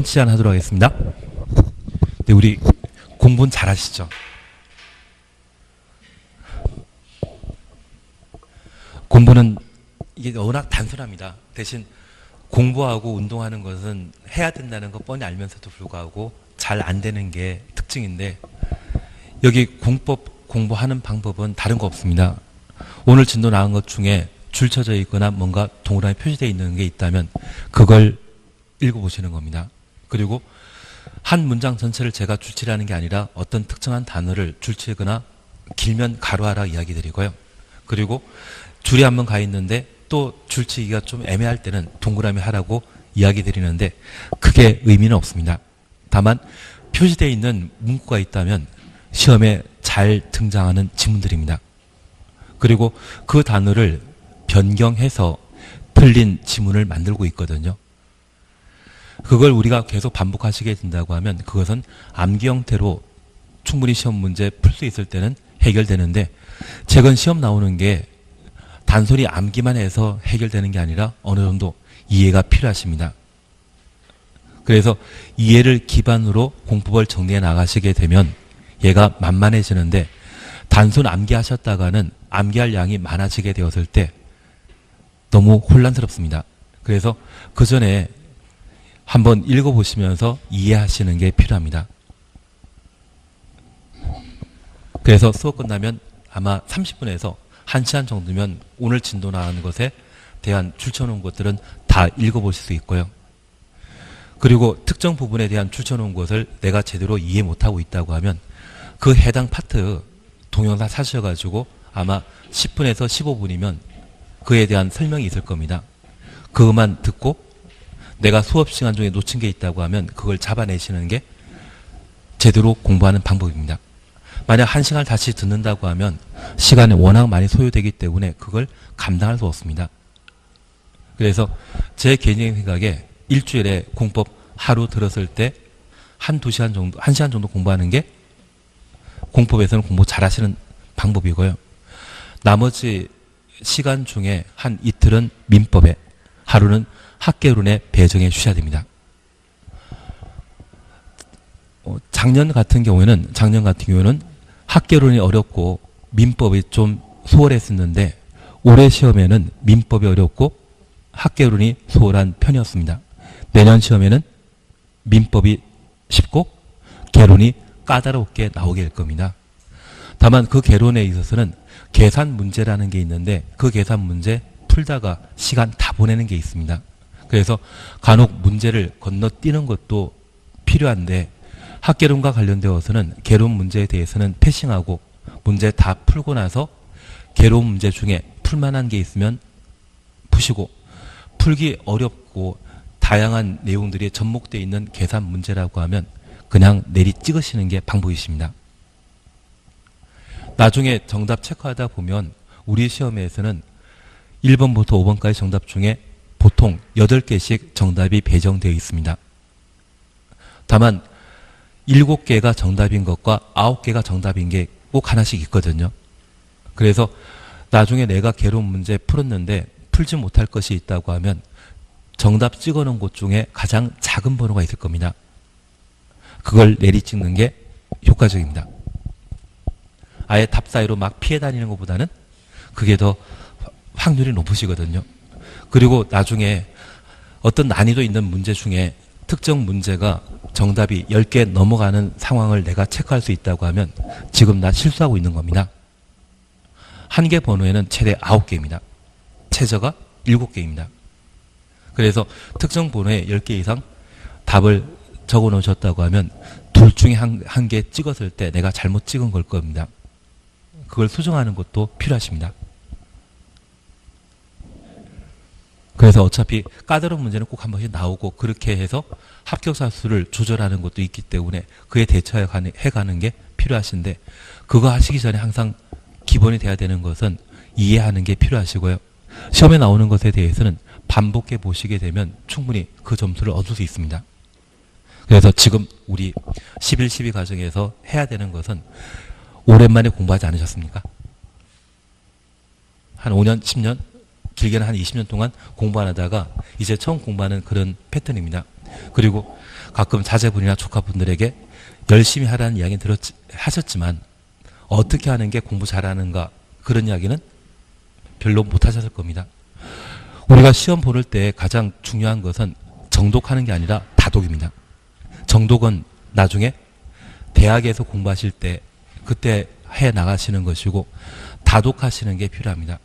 번째 시간 하도록 하겠습니다. 네, 우리 공부는 잘하시죠? 공부는 이게 워낙 단순합니다. 대신 공부하고 운동하는 것은 해야 된다는 것 뻔히 알면서도 불구하고 잘 안 되는 게 특징인데, 여기 공법 공부하는 방법은 다른 거 없습니다. 오늘 진도 나온 것 중에 줄 쳐져 있거나 뭔가 동그라미 표시되어 있는 게 있다면 그걸 읽어보시는 겁니다. 그리고 한 문장 전체를 제가 줄치라는 게 아니라 어떤 특정한 단어를 줄치거나 길면 가로하라 이야기 드리고요. 그리고 줄이 한번 가 있는데 또 줄치기가 좀 애매할 때는 동그라미 하라고 이야기 드리는데 크게 의미는 없습니다. 다만 표시되어 있는 문구가 있다면 시험에 잘 등장하는 지문들입니다. 그리고 그 단어를 변경해서 틀린 지문을 만들고 있거든요. 그걸 우리가 계속 반복하시게 된다고 하면 그것은 암기 형태로 충분히 시험 문제 풀 수 있을 때는 해결되는데, 최근 시험 나오는 게 단순히 암기만 해서 해결되는 게 아니라 어느 정도 이해가 필요하십니다. 그래서 이해를 기반으로 공법을 정리해 나가시게 되면 얘가 만만해지는데, 단순 암기하셨다가는 암기할 양이 많아지게 되었을 때 너무 혼란스럽습니다. 그래서 그 전에 한번 읽어보시면서 이해하시는 게 필요합니다. 그래서 수업 끝나면 아마 30분에서 1시간 정도면 오늘 진도 나가는 것에 대한 줄쳐놓은 것들은 다 읽어보실 수 있고요. 그리고 특정 부분에 대한 줄쳐놓은 것을 내가 제대로 이해 못하고 있다고 하면 그 해당 파트 동영상 사셔가지고 아마 10분에서 15분이면 그에 대한 설명이 있을 겁니다. 그것만 듣고 내가 수업 시간 중에 놓친 게 있다고 하면 그걸 잡아내시는 게 제대로 공부하는 방법입니다. 만약 1시간을 다시 듣는다고 하면 시간이 워낙 많이 소요되기 때문에 그걸 감당할 수 없습니다. 그래서 제 개인적인 생각에 일주일에 공법 하루 들었을 때 한두 시간 정도, 1시간 정도 공부하는 게 공법에서는 공부 잘 하시는 방법이고요. 나머지 시간 중에 한 이틀은 민법에, 하루는 학개론에 배정해 주셔야 됩니다. 작년 같은 경우에는 학개론이 어렵고 민법이 좀 수월했었는데 올해 시험에는 민법이 어렵고 학개론이 수월한 편이었습니다. 내년 시험에는 민법이 쉽고 개론이 까다롭게 나오게 될 겁니다. 다만 그 개론에 있어서는 계산 문제라는 게 있는데 그 계산 문제 풀다가 시간 다 보내는 게 있습니다. 그래서 간혹 문제를 건너뛰는 것도 필요한데 학개론과 관련되어서는 개론 문제에 대해서는 패싱하고 문제 다 풀고 나서 개론 문제 중에 풀만한 게 있으면 푸시고, 풀기 어렵고 다양한 내용들이 접목되어 있는 계산 문제라고 하면 그냥 내리 찍으시는 게 방법이십니다. 나중에 정답 체크하다 보면 우리 시험에서는 1번부터 5번까지 정답 중에 보통 8개씩 정답이 배정되어 있습니다. 다만 7개가 정답인 것과 9개가 정답인 게 꼭 하나씩 있거든요. 그래서 나중에 내가 개론 문제 풀었는데 풀지 못할 것이 있다고 하면 정답 찍어놓은 곳 중에 가장 작은 번호가 있을 겁니다. 그걸 내리 찍는 게 효과적입니다. 아예 답 사이로 막 피해 다니는 것보다는 그게 더 확률이 높으시거든요. 그리고 나중에 어떤 난이도 있는 문제 중에 특정 문제가 정답이 10개 넘어가는 상황을 내가 체크할 수 있다고 하면 지금 나 실수하고 있는 겁니다. 한 개 번호에는 최대 9개입니다. 최저가 7개입니다. 그래서 특정 번호에 10개 이상 답을 적어 놓으셨다고 하면 둘 중에 한 개 찍었을 때 내가 잘못 찍은 걸 겁니다. 그걸 수정하는 것도 필요하십니다. 그래서 어차피 까다로운 문제는 꼭 한 번씩 나오고 그렇게 해서 합격자 수를 조절하는 것도 있기 때문에 그에 대처해 가는 게 필요하신데, 그거 하시기 전에 항상 기본이 돼야 되는 것은 이해하는 게 필요하시고요. 시험에 나오는 것에 대해서는 반복해 보시게 되면 충분히 그 점수를 얻을 수 있습니다. 그래서 지금 우리 11, 12 과정에서 해야 되는 것은 오랜만에 공부하지 않으셨습니까? 한 5년, 10년 길게는 한 20년 동안 공부 안 하다가 이제 처음 공부하는 그런 패턴입니다. 그리고 가끔 자제분이나 조카분들에게 열심히 하라는 이야기는 하셨지만 어떻게 하는 게 공부 잘하는가 그런 이야기는 별로 못 하셨을 겁니다. 우리가 시험 보는 때 가장 중요한 것은 정독하는 게 아니라 다독입니다. 정독은 나중에 대학에서 공부하실 때 그때 해 나가시는 것이고 다독하시는 게 필요합니다.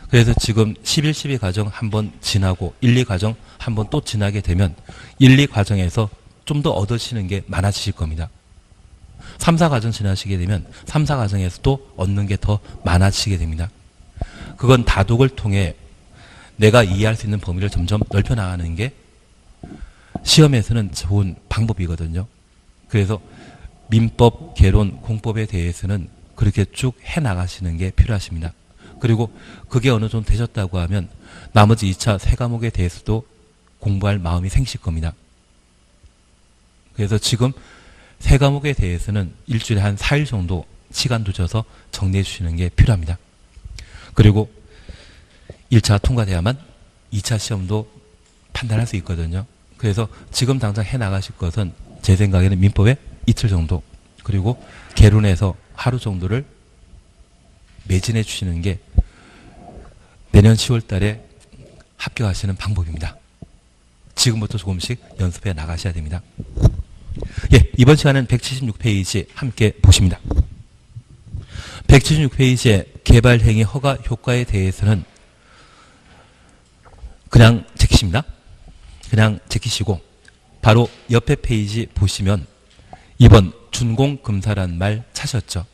그래서 지금 11, 12 과정 한번 지나고 1, 2 과정 한번 또 지나게 되면 1, 2 과정에서 좀 더 얻으시는 게 많아지실 겁니다. 3, 4 과정 지나시게 되면 3, 4 과정에서 또 얻는 게 더 많아지게 됩니다. 그건 다독을 통해 내가 이해할 수 있는 범위를 점점 넓혀 나가는 게 시험에서는 좋은 방법이거든요. 그래서 민법, 개론, 공법에 대해서는 그렇게 쭉 해나가시는 게 필요하십니다. 그리고 그게 어느 정도 되셨다고 하면 나머지 2차 세 과목에 대해서도 공부할 마음이 생기실 겁니다. 그래서 지금 세 과목에 대해서는 일주일에 한 4일 정도 시간 두셔서 정리해 주시는 게 필요합니다. 그리고 1차 통과돼야만 2차 시험도 판단할 수 있거든요. 그래서 지금 당장 해나가실 것은 제 생각에는 민법에 이틀 정도 그리고 개론에서 하루 정도를 매진해 주시는 게 내년 10월 달에 합격하시는 방법입니다. 지금부터 조금씩 연습해 나가셔야 됩니다. 예, 이번 시간은 176페이지 함께 보십니다. 176페이지의 개발행위 허가 효과에 대해서는 그냥 제키십니다. 그냥 제키시고 바로 옆에 페이지 보시면 이번 준공금사란 말 찾으셨죠?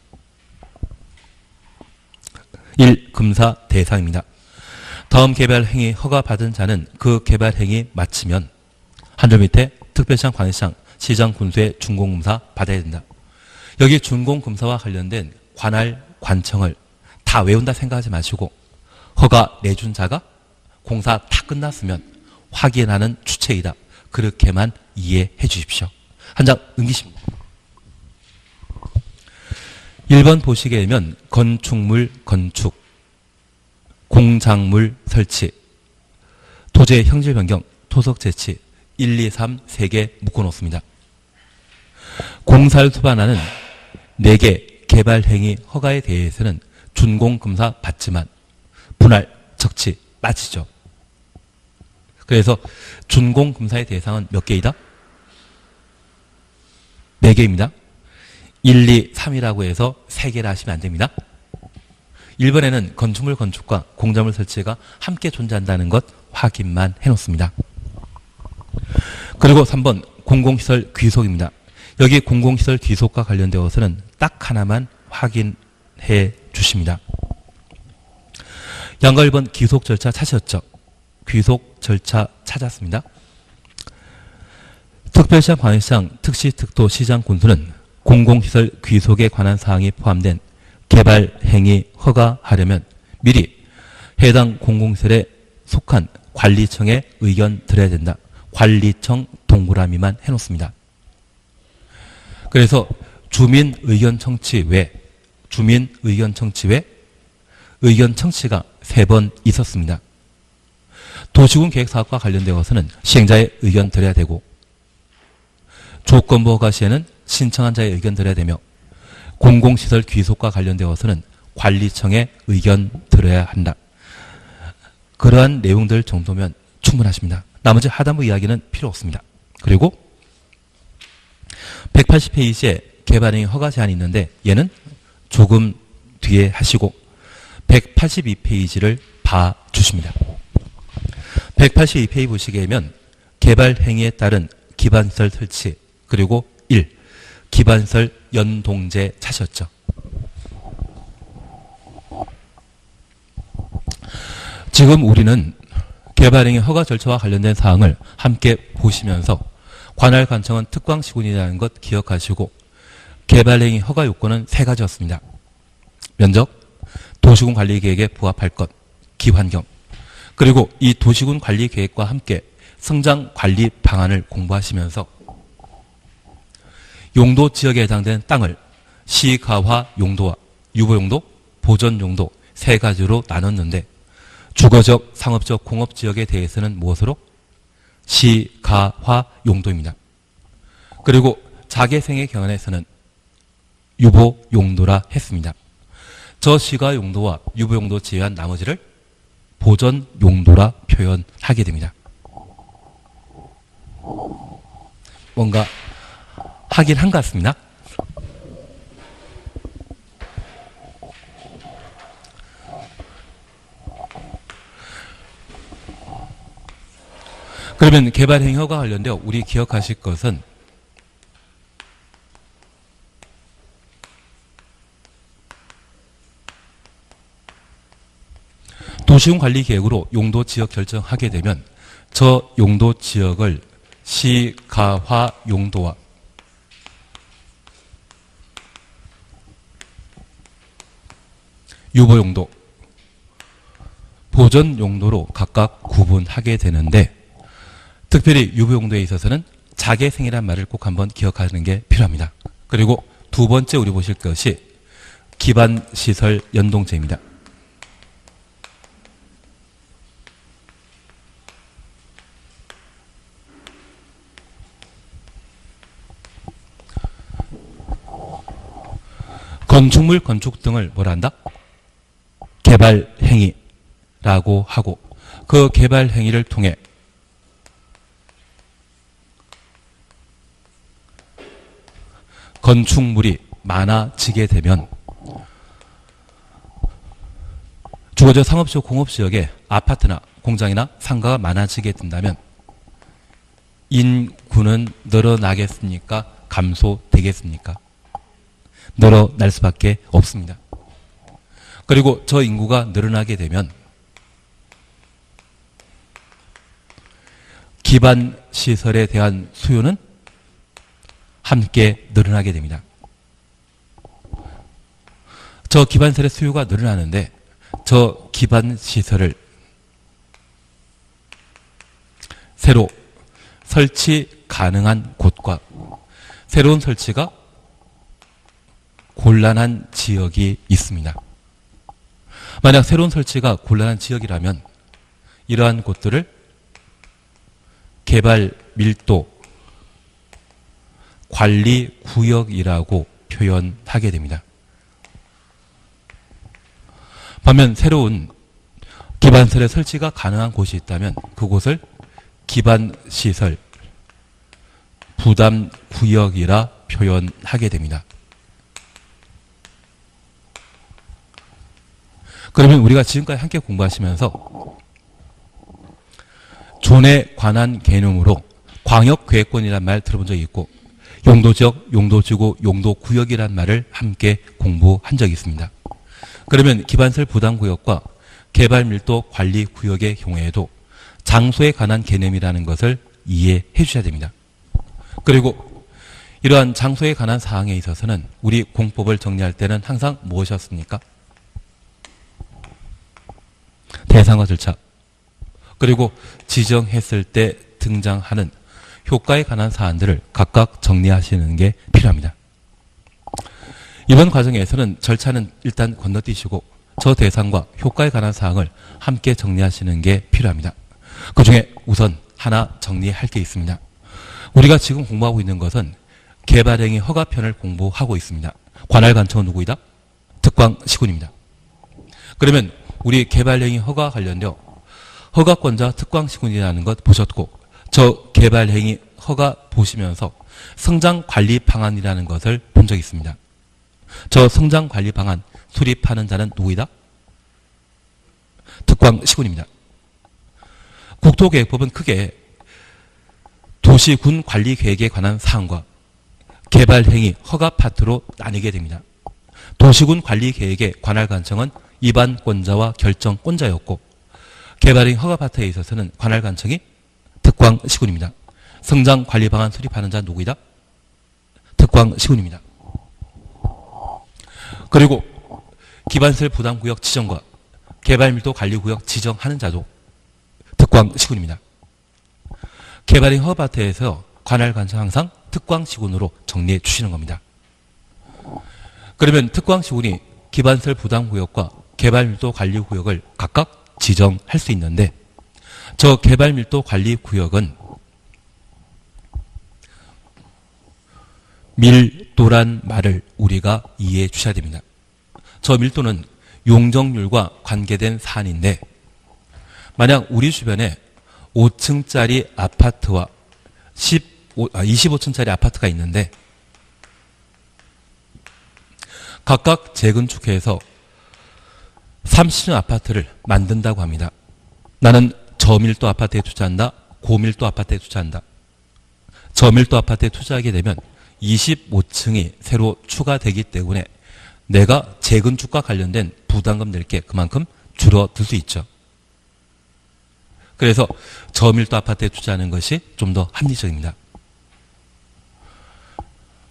1. 금사 대상입니다. 다음 개발행위 허가받은 자는 그 개발행위 마치면 한 줄 밑에 특별시장, 관할시장, 시장, 군수의 준공금사 받아야 된다. 여기 준공금사와 관련된 관할, 관청을 다 외운다 생각하지 마시고 허가 내준 자가 공사 다 끝났으면 확인하는 주체이다. 그렇게만 이해해 주십시오. 한 장 넘기십니다. 1번 보시게 되면 건축물 건축, 공작물 설치, 토지의 형질 변경, 토속 재치 1, 2, 3 3개 묶어놓습니다. 공사를 수반하는 4개 개발행위 허가에 대해서는 준공금사 받지만 분할, 적치 빠지죠. 그래서 준공금사의 대상은 몇 개이다? 4개입니다. 1, 2, 3이라고 해서 3개를 하시면 안 됩니다. 1번에는 건축물 건축과 공작물 설치가 함께 존재한다는 것 확인만 해놓습니다. 그리고 3번 공공시설 귀속입니다. 여기 공공시설 귀속과 관련되어서는 딱 하나만 확인해 주십니다. 양가 1번 귀속 절차 찾으셨죠? 귀속 절차 찾았습니다. 특별시장, 관할시장, 특시, 특도, 시장, 군수는 공공시설 귀속에 관한 사항이 포함된 개발행위 허가하려면 미리 해당 공공시설에 속한 관리청에 의견 드려야 된다. 관리청 동그라미만 해놓습니다. 그래서 주민 의견 청취 외 의견 청취가 3번 있었습니다. 도시군 계획사업과 관련되어서는 시행자의 의견 드려야 되고 조건부 허가 시에는 신청한 자의 의견 드려야 되며 공공시설 귀속과 관련되어서는 관리청의 의견 들어야 한다. 그러한 내용들 정도면 충분하십니다. 나머지 하단부 이야기는 필요 없습니다. 그리고 180페이지에 개발행위 허가 제한이 있는데 얘는 조금 뒤에 하시고 182페이지를 봐주십니다. 182페이지 보시게 되면 개발행위에 따른 기반시설 설치 그리고 1. 기반시설 연동제 찾으셨죠. 지금 우리는 개발행위 허가 절차와 관련된 사항을 함께 보시면서 관할 관청은 특광시군이라는 것 기억하시고 개발행위 허가 요건은 3가지였습니다. 면적, 도시군 관리계획에 부합할 것, 기환경, 그리고 이 도시군 관리계획과 함께 성장관리 방안을 공부하시면서 용도 지역에 해당되는 땅을 시가화 용도와 유보용도, 보전용도 3가지로 나눴는데 주거적, 상업적, 공업지역에 대해서는 무엇으로? 시, 가, 화, 용도입니다. 그리고 자개생의 경안에서는 유보 용도라 했습니다. 저 시가 용도와 유보 용도 제외한 나머지를 보전 용도라 표현하게 됩니다. 뭔가 하긴 한 것 같습니다. 그러면 개발행위 허가 관련되어 우리 기억하실 것은 도시군 관리 계획으로 용도 지역 결정하게 되면 저 용도 지역을 시, 가, 화 용도와 유보 용도, 보전 용도로 각각 구분하게 되는데 특별히 유보 용도에 있어서는 자개생이란 말을 꼭 한번 기억하는 게 필요합니다. 그리고 두 번째 우리 보실 것이 기반시설 연동제입니다. 건축물, 건축 등을 뭐라 한다? 개발행위라고 하고 그 개발행위를 통해 건축물이 많아지게 되면 주거적, 상업지역, 공업지역에 아파트나 공장이나 상가가 많아지게 된다면 인구는 늘어나겠습니까? 감소되겠습니까? 늘어날 수밖에 없습니다. 그리고 저 인구가 늘어나게 되면 기반시설에 대한 수요는 함께 늘어나게 됩니다. 저 기반시설의 수요가 늘어나는데 저 기반시설을 새로 설치 가능한 곳과 새로운 설치가 곤란한 지역이 있습니다. 만약 새로운 설치가 곤란한 지역이라면 이러한 곳들을 개발 밀도 관리 구역이라고 표현하게 됩니다. 반면 새로운 기반시설의 설치가 가능한 곳이 있다면 그곳을 기반시설 부담 구역이라 표현하게 됩니다. 그러면 우리가 지금까지 함께 공부하시면서 존에 관한 개념으로 광역계획권이라는 말 들어본 적이 있고 용도지역, 용도지구, 용도구역이라는 말을 함께 공부한 적이 있습니다. 그러면 기반시설 부담구역과 개발밀도 관리구역의 경우에도 장소에 관한 개념이라는 것을 이해해 주셔야 됩니다. 그리고 이러한 장소에 관한 사항에 있어서는 우리 공법을 정리할 때는 항상 무엇이었습니까? 대상과 절차, 그리고 지정했을 때 등장하는 효과에 관한 사안들을 각각 정리하시는 게 필요합니다. 이번 과정에서는 절차는 일단 건너뛰시고 저 대상과 효과에 관한 사항을 함께 정리하시는 게 필요합니다. 그 중에 우선 하나 정리할 게 있습니다. 우리가 지금 공부하고 있는 것은 개발행위 허가편을 공부하고 있습니다. 관할관청은 누구이다? 특광시군입니다. 그러면 우리 개발행위 허가 관련되어 허가권자 특광시군이라는 것 보셨고 저 개발행위 허가 보시면서 성장관리 방안이라는 것을 본 적이 있습니다. 저 성장관리 방안 수립하는 자는 누구이다? 특광시군입니다. 국토계획법은 크게 도시군 관리계획에 관한 사항과 개발행위 허가 파트로 나뉘게 됩니다. 도시군 관리계획의 관할관청은 입안권자와 결정권자였고 개발행위 허가 파트에 있어서는 관할관청이 특광시군입니다. 성장관리방안 수립하는 자는 누구이다? 특광시군입니다. 그리고 기반시설 부담구역 지정과 개발밀도 관리구역 지정하는 자도 특광시군입니다. 개발행위 허가 파트에서 관할관청 항상 특광시군으로 정리해 주시는 겁니다. 그러면 특광시군이 기반시설 부담구역과 개발밀도 관리구역을 각각 지정할 수 있는데 저 개발밀도관리구역은 밀도란 말을 우리가 이해해 주셔야 됩니다. 저 밀도는 용적률과 관계된 사안인데 만약 우리 주변에 5층짜리 아파트와 25층짜리 아파트가 있는데 각각 재건축해서 30층 아파트를 만든다고 합니다. 나는 저밀도 아파트에 투자한다. 고밀도 아파트에 투자한다. 저밀도 아파트에 투자하게 되면 25층이 새로 추가되기 때문에 내가 재건축과 관련된 부담금 낼 게 그만큼 줄어들 수 있죠. 그래서 저밀도 아파트에 투자하는 것이 좀 더 합리적입니다.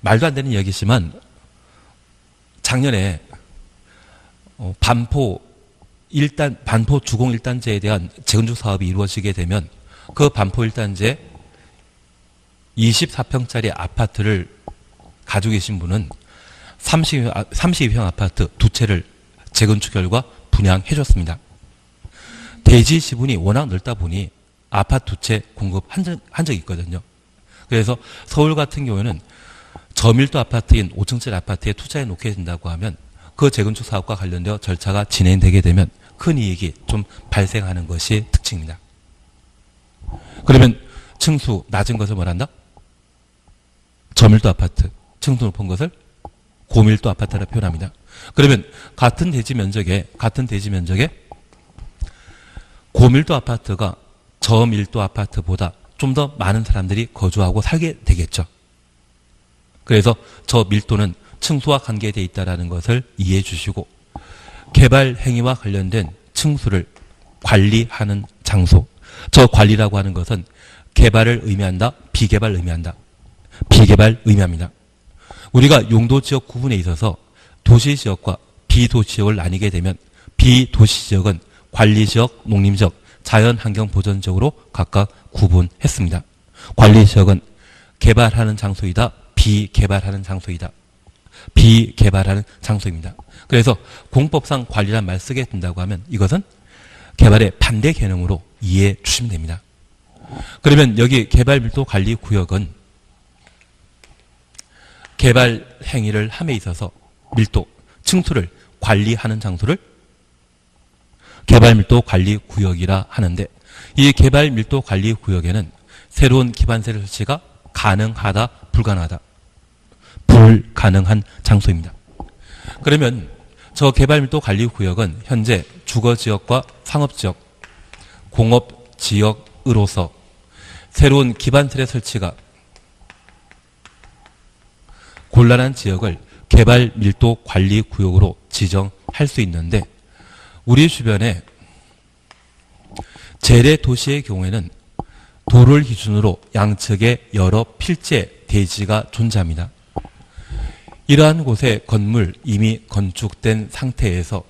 말도 안 되는 이야기지만 작년에 반포 주공 1단지에 대한 재건축 사업이 이루어지게 되면 그 반포 1단지에 24평짜리 아파트를 가지고 계신 분은 32평 아파트 2채를 재건축 결과 분양해 줬습니다. 대지 지분이 워낙 넓다 보니 아파트 2채 공급한 적이 있거든요. 그래서 서울 같은 경우에는 저밀도 아파트인 5층짜리 아파트에 투자해 놓게 된다고 하면 그 재건축 사업과 관련되어 절차가 진행되게 되면 큰 이익이 좀 발생하는 것이 특징입니다. 그러면 층수 낮은 것을 뭐란다? 저밀도 아파트, 층수 높은 것을 고밀도 아파트라 표현합니다. 그러면 같은 대지 면적에 고밀도 아파트가 저밀도 아파트보다 좀 더 많은 사람들이 거주하고 살게 되겠죠. 그래서 저 밀도는 층수와 관계되어 있다는 것을 이해해 주시고 개발 행위와 관련된 층수를 관리하는 장소, 저 관리라고 하는 것은 개발을 의미한다, 비개발을 의미한다. 비개발 의미합니다. 우리가 용도지역 구분에 있어서 도시지역과 비도시지역을 나뉘게 되면 비도시지역은 관리지역, 농림지역, 자연환경보전지역으로 각각 구분했습니다. 관리지역은 개발하는 장소이다, 비개발하는 장소이다. 비개발하는 장소입니다. 그래서 공법상 관리란 말 쓰게 된다고 하면 이것은 개발의 반대 개념으로 이해해 주시면 됩니다. 그러면 여기 개발밀도관리구역은 개발 행위를 함에 있어서 밀도, 층수를 관리하는 장소를 개발밀도관리구역이라 하는데 이 개발밀도관리구역에는 새로운 기반세 설치가 가능하다, 불가능하다. 불가능한 장소입니다. 그러면 저 개발밀도관리구역은 현재 주거지역과 상업지역, 공업지역으로서 새로운 기반세 설치가 곤란한 지역을 개발밀도관리구역으로 지정할 수 있는데 우리 주변에 재래 도시의 경우에는 도를 기준으로 양측에 여러 필지 대지가 존재합니다. 이러한 곳에 건물 이미 건축된 상태에서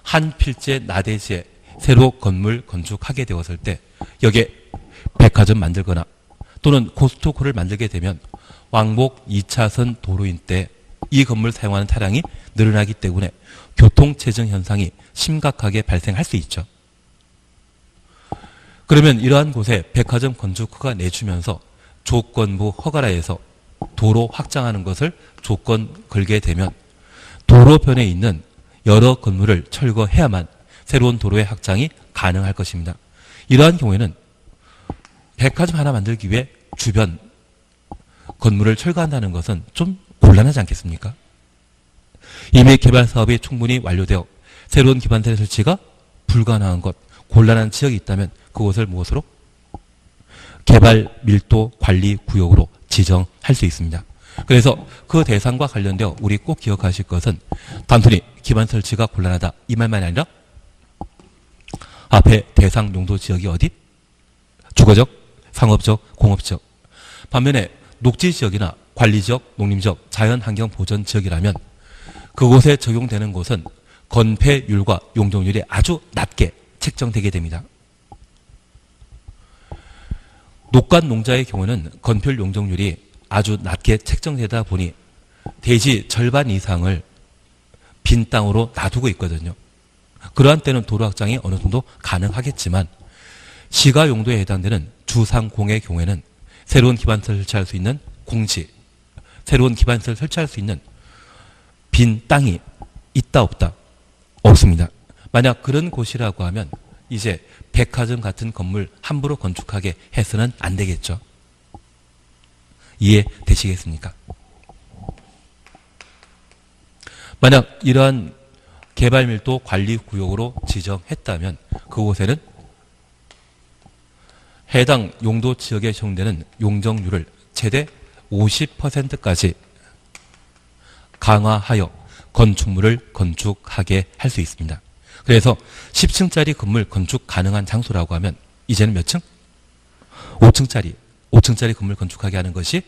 한 필지의 나대지에 새로 건물 건축하게 되었을 때 여기에 백화점 만들거나 또는 고스트코를 만들게 되면 왕복 2차선 도로인 때 이 건물 사용하는 차량이 늘어나기 때문에 교통체증 현상이 심각하게 발생할 수 있죠. 그러면 이러한 곳에 백화점 건축허가 내주면서 조건부 허가라에서 도로 확장하는 것을 조건 걸게 되면 도로변에 있는 여러 건물을 철거해야만 새로운 도로의 확장이 가능할 것입니다. 이러한 경우에는 백화점 하나 만들기 위해 주변 건물을 철거한다는 것은 좀 곤란하지 않겠습니까? 이미 개발 사업이 충분히 완료되어 새로운 기반세 설치가 불가능한 것, 곤란한 지역이 있다면 그곳을 무엇으로? 개발밀도관리구역으로 지정할 수 있습니다. 그래서 그 대상과 관련되어 우리 꼭 기억하실 것은 단순히 기반 설치가 곤란하다 이 말만이 아니라 앞에 대상 용도 지역이 어디? 주거적, 상업적, 공업적. 반면에 녹지지역이나 관리지역, 농림지역, 자연환경보전지역이라면 그곳에 적용되는 곳은 건폐율과 용적률이 아주 낮게 책정되게 됩니다. 녹간 농자의 경우는 건폐율 용적률이 아주 낮게 책정되다 보니 대지 절반 이상을 빈 땅으로 놔두고 있거든요. 그러한 때는 도로 확장이 어느 정도 가능하겠지만 시가 용도에 해당되는 주상공의 경우에는 새로운 기반시설을 설치할 수 있는 공지, 새로운 기반시설을 설치할 수 있는 빈 땅이 있다 없다? 없습니다. 만약 그런 곳이라고 하면 이제 백화점 같은 건물 함부로 건축하게 해서는 안 되겠죠. 이해되시겠습니까? 만약 이러한 개발밀도 관리구역으로 지정했다면 그곳에는 해당 용도 지역에 적용되는 용적률을 최대 50%까지 강화하여 건축물을 건축하게 할 수 있습니다. 그래서 10층짜리 건물 건축 가능한 장소라고 하면 이제는 몇 층? 5층짜리 건물 건축하게 하는 것이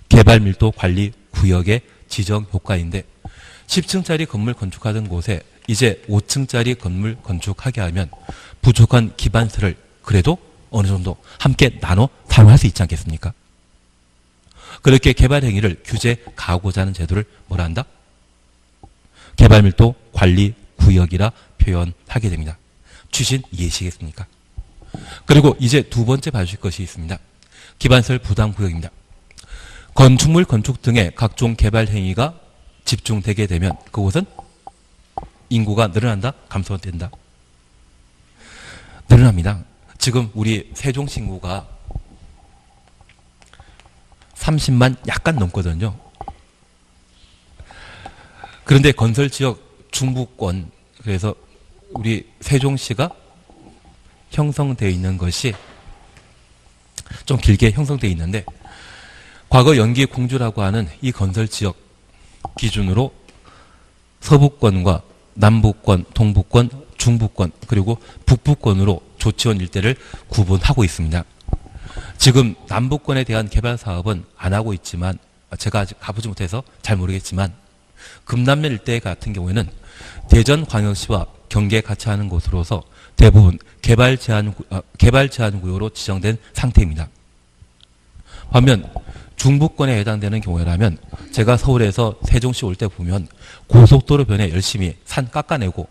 개발밀도 관리구역의 지정 효과인데 10층짜리 건물 건축하던 곳에 이제 5층짜리 건물 건축하게 하면 부족한 기반시설을 그래도 어느 정도 함께 나눠 사용할 수 있지 않겠습니까? 그렇게 개발 행위를 규제하고자 하는 제도를 뭐라 한다? 개발밀도 관리구역이라 표현하게 됩니다. 취신 이해하시겠습니까? 그리고 이제 두 번째 봐주실 것이 있습니다. 기반시설 부담구역입니다. 건축물 건축 등의 각종 개발 행위가 집중되게 되면 그곳은 인구가 늘어난다? 감소된다? 늘어납니다. 지금 우리 세종시 인구가 30만 약간 넘거든요. 그런데 건설지역 중부권, 그래서 우리 세종시가 형성되어 있는 것이 좀 길게 형성되어 있는데 과거 연기 공주라고 하는 이 건설지역 기준으로 서부권과 남부권, 동부권, 중부권 그리고 북부권으로 조치원 일대를 구분하고 있습니다. 지금 남부권에 대한 개발 사업은 안 하고 있지만 제가 아직 가보지 못해서 잘 모르겠지만 금남면 일대 같은 경우에는 대전광역시와 경계 같이 하는 곳으로서 대부분 개발 제한 구역으로 지정된 상태입니다. 반면 중부권에 해당되는 경우라면 제가 서울에서 세종시 올 때 보면 고속도로 변에 열심히 산 깎아내고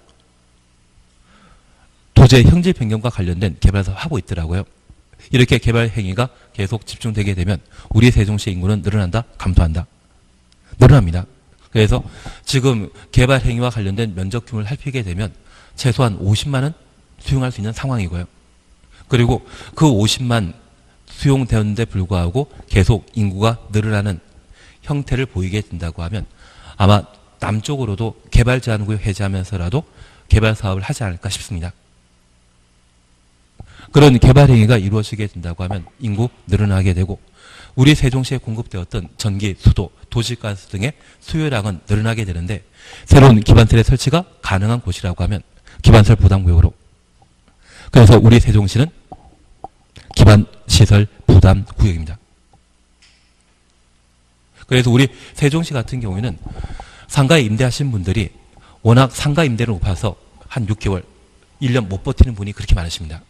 도제 형질 변경과 관련된 개발 사업 하고 있더라고요. 이렇게 개발 행위가 계속 집중되게 되면 우리 세종시 인구는 늘어난다? 감소한다? 늘어납니다. 그래서 지금 개발 행위와 관련된 면적 규모를 살피게 되면 최소한 50만 원 수용할 수 있는 상황이고요. 그리고 그 50만 수용되는데 불구하고 계속 인구가 늘어나는 형태를 보이게 된다고 하면 아마 남쪽으로도 개발 제한구역 해제하면서라도 개발 사업을 하지 않을까 싶습니다. 그런 개발 행위가 이루어지게 된다고 하면 인구 늘어나게 되고 우리 세종시에 공급되었던 전기, 수도, 도시가스 등의 수요량은 늘어나게 되는데 새로운 기반시설의 설치가 가능한 곳이라고 하면 기반시설 부담구역으로. 그래서 우리 세종시는 기반시설 부담구역입니다. 그래서 우리 세종시 같은 경우에는 상가에 임대하신 분들이 워낙 상가 임대를 높아서 한 6개월, 1년 못 버티는 분이 그렇게 많으십니다.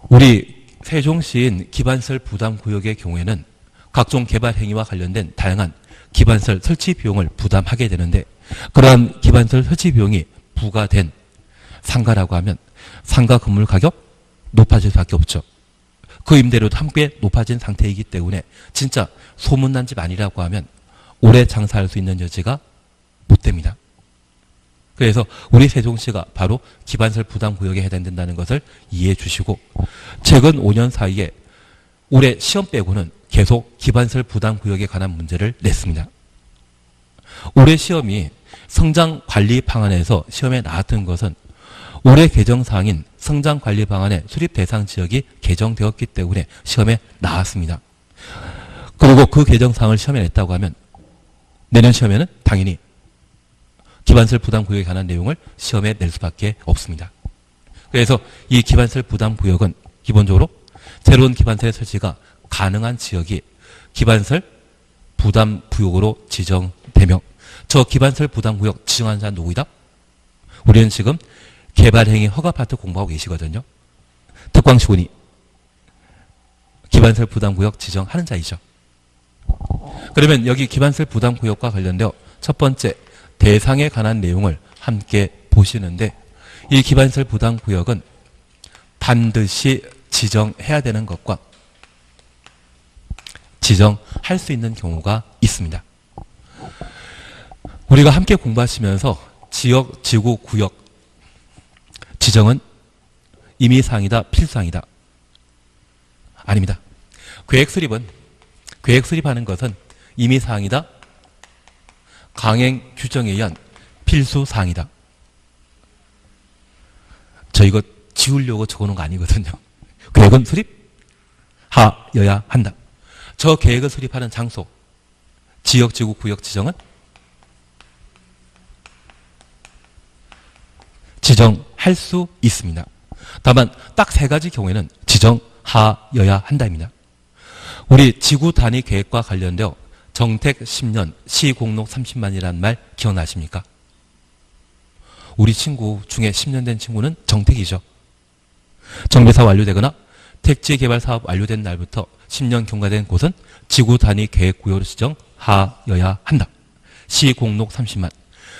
우리 세종시인 기반시설 부담구역의 경우에는 각종 개발 행위와 관련된 다양한 기반시설 설치 비용을 부담하게 되는데 그러한 기반시설 설치 비용이 부과된 상가라고 하면 상가 건물 가격 높아질 수밖에 없죠. 그 임대료도 함께 높아진 상태이기 때문에 진짜 소문난 집 아니라고 하면 오래 장사할 수 있는 여지가 못 됩니다. 그래서 우리 세종시가 바로 기반시설 부담구역에 해당된다는 것을 이해해 주시고 최근 5년 사이에 올해 시험 빼고는 계속 기반시설 부담구역에 관한 문제를 냈습니다. 올해 시험이 성장관리 방안에서 시험에 나왔던 것은 올해 개정사항인 성장관리 방안의 수립 대상 지역이 개정되었기 때문에 시험에 나왔습니다. 그리고 그 개정사항을 시험에 냈다고 하면 내년 시험에는 당연히 기반시설 부담구역에 관한 내용을 시험에 낼 수밖에 없습니다. 그래서 이 기반시설 부담구역은 기본적으로 새로운 기반시설 설치가 가능한 지역이 기반시설 부담구역으로 지정되며 저 기반시설 부담구역 지정하는 자는 누구이다? 우리는 지금 개발행위 허가파트 공부하고 계시거든요. 특광시군이 기반시설 부담구역 지정하는 자이죠. 그러면 여기 기반시설 부담구역과 관련되어 첫 번째 대상에 관한 내용을 함께 보시는데 이 기반시설 부담구역은 반드시 지정해야 되는 것과 지정할 수 있는 경우가 있습니다. 우리가 함께 공부하시면서 지역, 지구, 구역 지정은 임의사항이다, 필수사항이다? 아닙니다. 계획 수립하는 것은 임의사항이다, 강행 규정에 의한 필수사항이다. 저 이거 지우려고 적어놓은 거 아니거든요. 계획은 수립하여야 한다. 저 계획을 수립하는 장소, 지역, 지구, 구역 지정은 지정할 수 있습니다. 다만 딱 세 가지 경우에는 지정하여야 한다입니다. 우리 지구 단위 계획과 관련되어 정택 10년, 시공록 30만이라는 말 기억나십니까? 우리 친구 중에 10년 된 친구는 정택이죠. 정비사업 완료되거나 택지 개발 사업 완료된 날부터 10년 경과된 곳은 지구 단위 계획 구역으로 지정하여야 한다. 시공록 30만.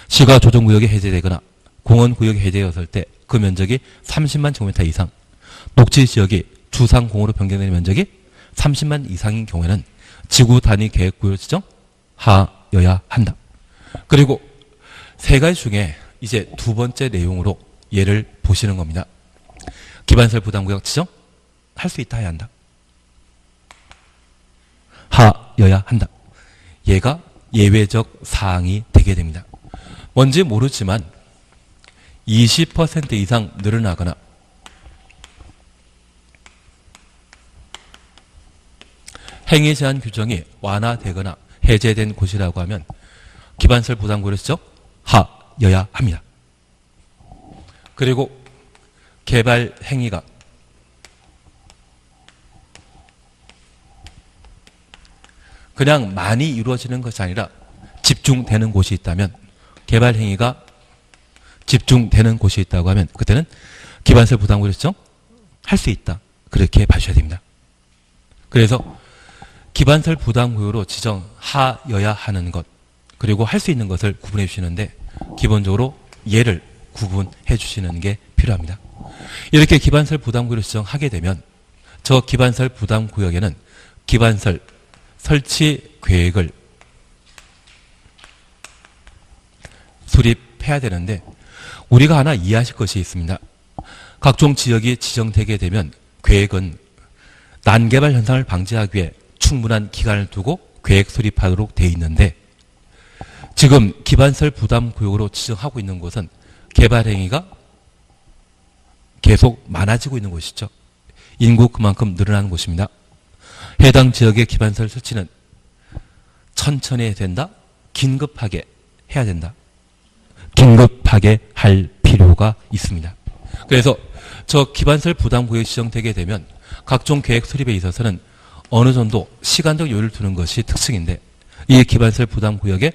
시가 조정구역이 해제되거나 공원구역이 해제되었을 때 그 면적이 30만 제곱미터 이상, 녹지지역이 주상공으로 변경되는 면적이 30만 이상인 경우에는 지구 단위 계획 구역으로 지정하여야 한다. 그리고 세 가지 중에 이제 두 번째 내용으로 예를 보시는 겁니다. 기반시설 부담구역 지정할 수 있다 해야 한다. 하여야 한다. 얘가 예외적 사항이 되게 됩니다. 뭔지 모르지만 20% 이상 늘어나거나 행위 제한 규정이 완화되거나 해제된 곳이라고 하면 기반시설 부담구역으로 지정하여야 합니다. 그리고 개발 행위가 그냥 많이 이루어지는 것이 아니라 집중되는 곳이 있다면, 개발 행위가 집중되는 곳이 있다고 하면 그때는 기반시설 부담구역으로 지정할 수 있다. 그렇게 봐주셔야 됩니다. 그래서 기반시설 부담구역으로 지정하여야 하는 것, 그리고 할 수 있는 것을 구분해 주시는데 기본적으로 예를 구분해 주시는 게 필요합니다. 이렇게 기반시설 부담구역으로 지정하게 되면 저 기반시설 부담구역에는 기반시설 설치 계획을 수립해야 되는데 우리가 하나 이해하실 것이 있습니다. 각종 지역이 지정되게 되면 계획은 난개발 현상을 방지하기 위해 충분한 기간을 두고 계획 수립하도록 되어 있는데 지금 기반시설 부담구역으로 지정하고 있는 곳은 개발 행위가 계속 많아지고 있는 곳이죠. 인구 그만큼 늘어나는 곳입니다. 해당 지역의 기반시설 설치는 천천히 해야 된다? 긴급하게 해야 된다? 긴급하게 할 필요가 있습니다. 그래서 저 기반시설 부담구역이 지정되게 되면 각종 계획 수립에 있어서는 어느 정도 시간적 여유를 두는 것이 특징인데 이 기반시설 부담구역의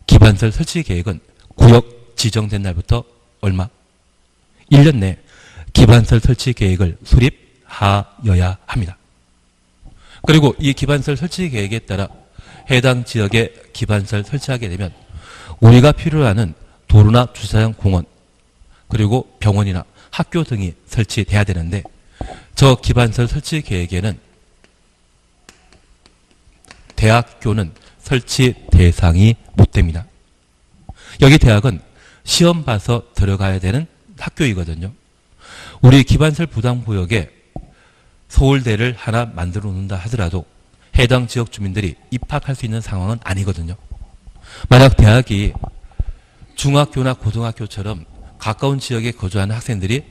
기반시설 설치 계획은 구역 지정된 날부터 얼마? 1년 내 기반시설 설치 계획을 수립하여야 합니다. 그리고 이 기반시설 설치 계획에 따라 해당 지역에 기반시설 설치하게 되면 우리가 필요로 하는 도로나 주차장, 공원, 그리고 병원이나 학교 등이 설치돼야 되는데 저 기반시설 설치 계획에는 대학교는 설치 대상이 못 됩니다. 여기 대학은 시험 봐서 들어가야 되는 학교이거든요. 우리 기반시설 부담구역에 서울대를 하나 만들어 놓는다 하더라도 해당 지역 주민들이 입학할 수 있는 상황은 아니거든요. 만약 대학이 중학교나 고등학교처럼 가까운 지역에 거주하는 학생들이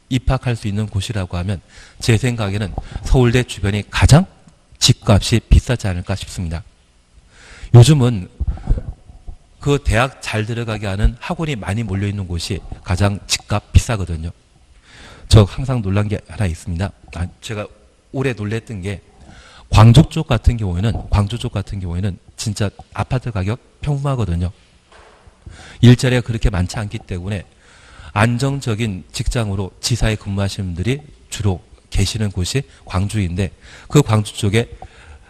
입학할 수 있는 곳이라고 하면 제 생각에는 서울대 주변이 가장 집값이 비싸지 않을까 싶습니다. 요즘은 그 대학 잘 들어가게 하는 학원이 많이 몰려있는 곳이 가장 집값 비싸거든요. 저 항상 놀란 게 하나 있습니다. 제가 오래 놀랬던 게 광주 쪽 같은 경우에는 진짜 아파트 가격 평범하거든요. 일자리가 그렇게 많지 않기 때문에 안정적인 직장으로 지사에 근무하시는 분들이 주로 계시는 곳이 광주인데 그 광주 쪽에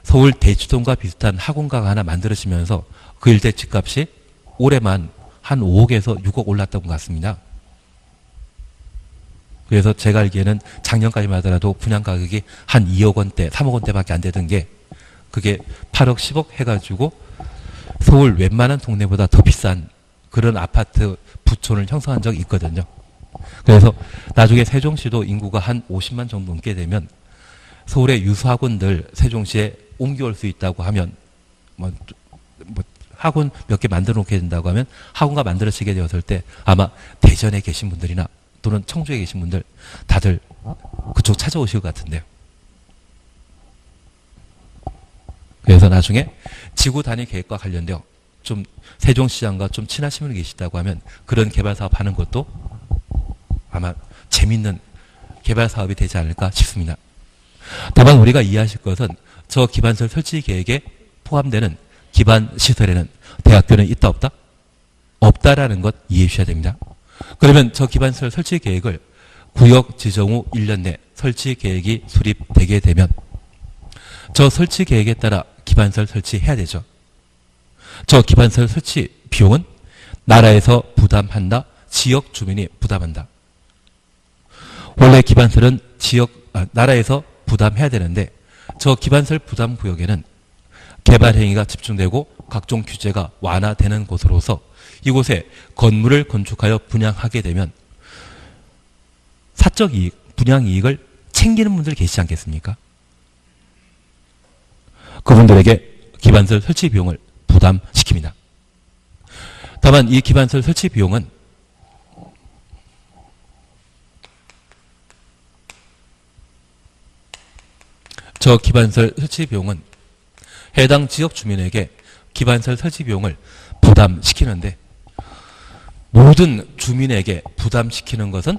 서울 대치동과 비슷한 학원가가 하나 만들어지면서 그 일대 집값이 올해만 한 5억에서 6억 올랐던 것 같습니다. 그래서 제가 알기에는 작년까지만 하더라도 분양 가격이 한 2억 원대, 3억 원대밖에 안 되던 게 그게 8억, 10억 해가지고 서울 웬만한 동네보다 더 비싼 그런 아파트 부촌을 형성한 적이 있거든요. 그래서 나중에 세종시도 인구가 한 50만 정도 넘게 되면 서울의 유수학원들 세종시에 옮겨올 수 있다고 하면 뭐 학원 몇 개 만들어 놓게 된다고 하면 학원가 만들어지게 되었을 때 아마 대전에 계신 분들이나 또는 청주에 계신 분들 다들 그쪽 찾아오실 것 같은데요. 그래서 나중에 지구 단위 계획과 관련되어 좀 세종시장과 좀 친하신 분이 계시다고 하면 그런 개발 사업 하는 것도 아마 재밌는 개발 사업이 되지 않을까 싶습니다. 다만 우리가 이해하실 것은 저 기반시설 설치 계획에 포함되는 기반 시설에는 대학교는 있다 없다? 없다라는 것 이해해 주셔야 됩니다. 그러면 저 기반시설 설치 계획을 구역 지정 후 1년 내 설치 계획이 수립되게 되면 저 설치 계획에 따라 기반시설 설치해야 되죠. 저 기반시설 설치 비용은 나라에서 부담한다, 지역 주민이 부담한다. 원래 기반시설은 나라에서 부담해야 되는데 저 기반시설 부담 구역에는 개발 행위가 집중되고 각종 규제가 완화되는 곳으로서 이곳에 건물을 건축하여 분양하게 되면 사적 이익, 분양 이익을 챙기는 분들 계시지 않겠습니까? 그분들에게 기반시설 설치 비용을 부담시킵니다. 다만 이 기반시설 설치 비용은 저 기반시설 설치 비용은 해당 지역 주민에게 기반시설 설치 비용을 부담시키는데 모든 주민에게 부담시키는 것은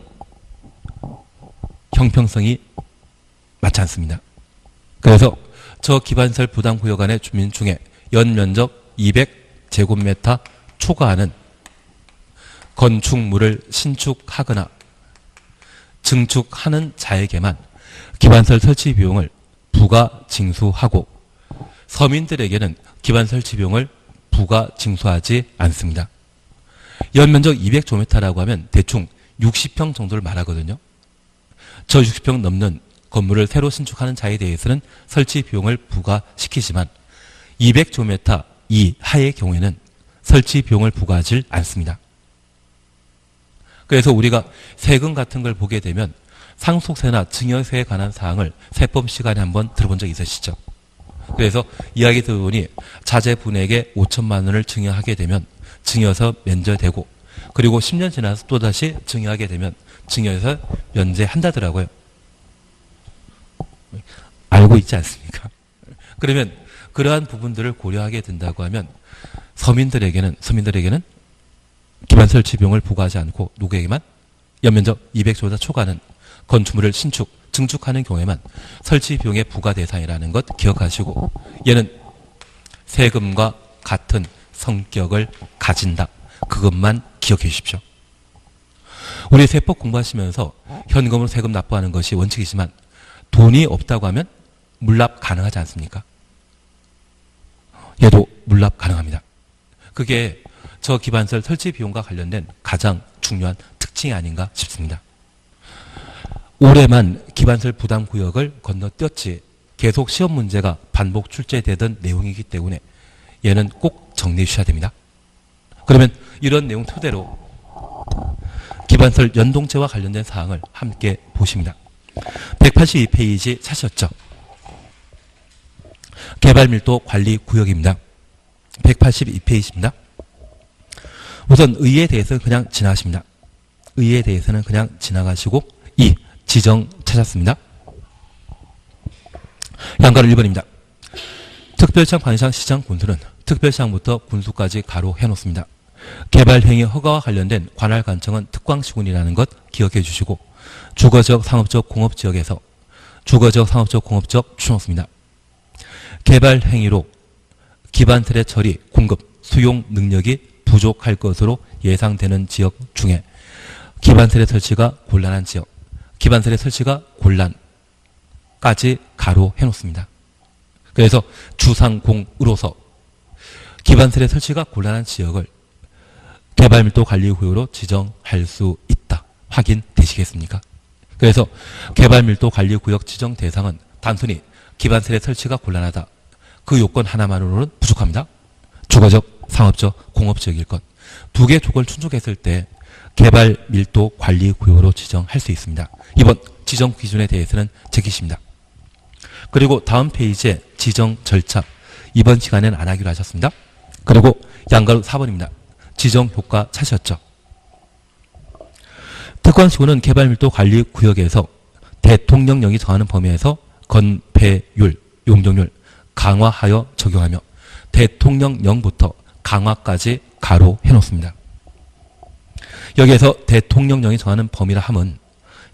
형평성이 맞지 않습니다. 그래서 저 기반시설 부담 구역 안의 주민 중에 연면적 200제곱미터 초과하는 건축물을 신축하거나 증축하는 자에게만 기반시설 설치 비용을 부가 징수하고 서민들에게는 기반 설치 비용을 부가 징수하지 않습니다. 연면적 200제곱미터라고 하면 대충 60평 정도를 말하거든요. 저 60평 넘는 건물을 새로 신축하는 자에 대해서는 설치 비용을 부과시키지만 200제곱미터 이하의 경우에는 설치 비용을 부과하지 않습니다. 그래서 우리가 세금 같은 걸 보게 되면 상속세나 증여세에 관한 사항을 세법 시간에 한번 들어본 적 있으시죠? 그래서 이야기 들어보니 자제분에게 5천만 원을 증여하게 되면 증여서 면제되고 그리고 10년 지나서 또다시 증여하게 되면 증여서 면제한다더라고요. 알고 있지 않습니까? 그러면 그러한 부분들을 고려하게 된다고 하면 서민들에게는 기반 설치 비용을 부과하지 않고 누구에게만 연면적 200제곱미터 초과하는 건축물을 신축, 증축하는 경우에만 설치 비용의 부과 대상이라는 것 기억하시고 얘는 세금과 같은 성격을 가진다. 그것만 기억해 주십시오. 우리 세법 공부하시면서 현금으로 세금 납부하는 것이 원칙이지만 돈이 없다고 하면 물납 가능하지 않습니까? 얘도 물납 가능합니다. 그게 저 기반시설 설치 비용과 관련된 가장 중요한 특징이 아닌가 싶습니다. 올해만 기반시설 부담 구역을 건너뛰었지 계속 시험 문제가 반복 출제되던 내용이기 때문에 얘는 꼭 정리해 주셔야 됩니다. 그러면 이런 내용 토대로 기반시설 연동제와 관련된 사항을 함께 보십니다. 182페이지 찾으셨죠? 개발밀도 관리 구역입니다. 182페이지입니다. 우선 의에 대해서 그냥 지나가십니다. 의에 대해서는 그냥 지나가시고 이 지정 찾았습니다. 양가로 1번입니다. 특별시장, 관시장, 시장, 군수는 특별시장부터 군수까지 가로 해놓습니다. 개발행위 허가와 관련된 관할관청은 특광시군이라는 것 기억해 주시고 주거적, 상업적, 공업지역에서 주거적, 상업적, 공업적 추놓습니다. 개발행위로 기반시설의 처리, 공급, 수용 능력이 부족할 것으로 예상되는 지역 중에 기반시설의 설치가 곤란한 지역, 기반시설의 설치가 곤란까지 가로 해놓습니다. 그래서 주상공으로서 기반시설의 설치가 곤란한 지역을 개발밀도관리구역으로 지정할 수 있다. 확인되시겠습니까? 그래서 개발밀도관리구역 지정 대상은 단순히 기반설의 설치가 곤란하다. 그 요건 하나만으로는 부족합니다. 주거적, 상업적, 공업적일 것. 두 개 조건을 충족했을 때 개발밀도관리구역으로 지정할 수 있습니다. 이번 지정 기준에 대해서는 제기십니다. 그리고 다음 페이지에 지정 절차. 이번 시간에는 안 하기로 하셨습니다. 그리고 양가로 4번입니다. 지정 효과 찾으셨죠? 특권시구는 개발밀도관리구역에서 대통령령이 정하는 범위에서 건폐율, 용적률 강화하여 적용하며 대통령령부터 강화까지 가로 해놓습니다. 여기에서 대통령령이 정하는 범위라 함은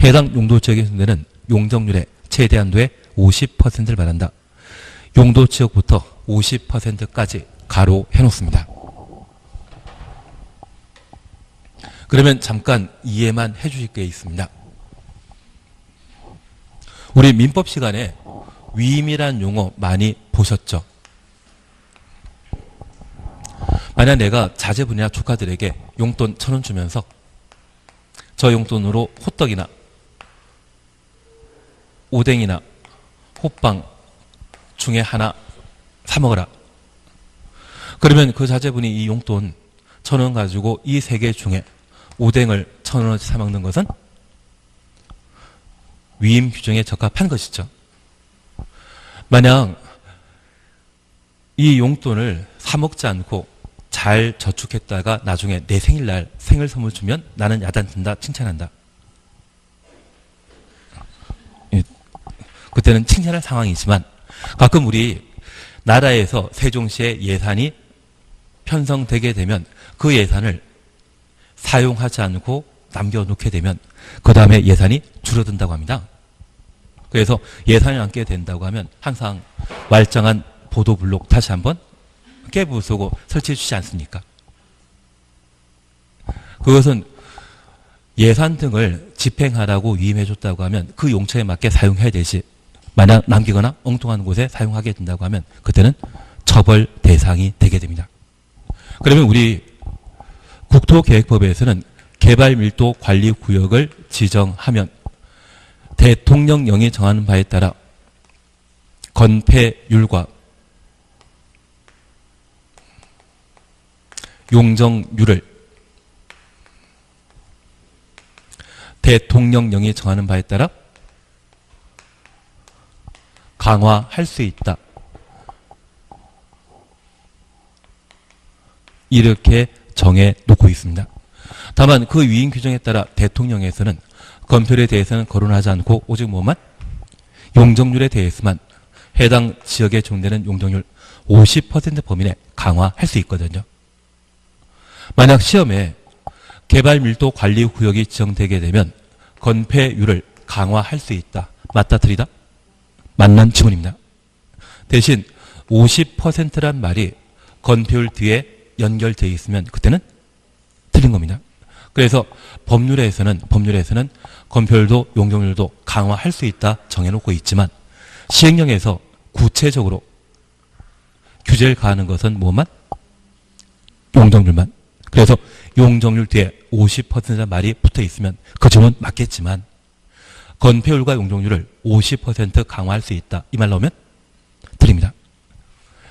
해당 용도지역에 준되는 용적률의 최대한도의 50%를 말한다. 용도지역부터 50%까지 가로 해놓습니다. 그러면 잠깐 이해만 해주실 게 있습니다. 우리 민법 시간에 위임이란 용어 많이 보셨죠? 만약 내가 자제분이나 조카들에게 용돈 1,000원 주면서 저 용돈으로 호떡이나 오뎅이나 호빵 중에 하나 사 먹어라. 그러면 그 자제분이 이 용돈 1,000원 가지고 이 세 개 중에 오뎅을 1,000원어치 사 먹는 것은 위임 규정에 적합한 것이죠. 만약 이 용돈을 사 먹지 않고 잘 저축했다가 나중에 내 생일날 생일 선물 주면 나는 야단친다, 칭찬한다. 그때는 칭찬할 상황이지만 가끔 우리 나라에서 세종시의 예산이 편성되게 되면 그 예산을 사용하지 않고 남겨놓게 되면 그 다음에 예산이 줄어든다고 합니다. 그래서 예산이 남게 된다고 하면 항상 말짱한 보도블록 다시 한번 깨부수고 설치해 주지 않습니까? 그것은 예산 등을 집행하라고 위임해 줬다고 하면 그 용처에 맞게 사용해야 되지, 만약 남기거나 엉뚱한 곳에 사용하게 된다고 하면 그때는 처벌 대상이 되게 됩니다. 그러면 우리 국토계획법에서는 개발밀도관리구역을 지정하면 대통령령이 정하는 바에 따라 건폐율과 용적률을 대통령령이 정하는 바에 따라 강화할 수 있다. 이렇게 정해 놓고 있습니다. 다만 그 위임 규정에 따라 대통령에서는 건폐율에 대해서는 거론하지 않고 오직 뭐만? 용적률에 대해서만 해당 지역에 적용되는 용적률 50% 범위 내 강화할 수 있거든요. 만약 시험에 개발밀도관리구역이 지정되게 되면 건폐율을 강화할 수 있다. 맞다 틀리다? 맞는 지문입니다. 대신 50%란 말이 건폐율 뒤에 연결되어 있으면 그때는 틀린 겁니다. 그래서 법률에서는 건폐율도 용적률도 강화할 수 있다 정해놓고 있지만 시행령에서 구체적으로 규제를 가하는 것은 뭐만? 용적률만. 그래서 용적률 뒤에 50%라는 말이 붙어 있으면 그 점은 맞겠지만 건폐율과 용적률을 50% 강화할 수 있다. 이 말 나오면 틀립니다.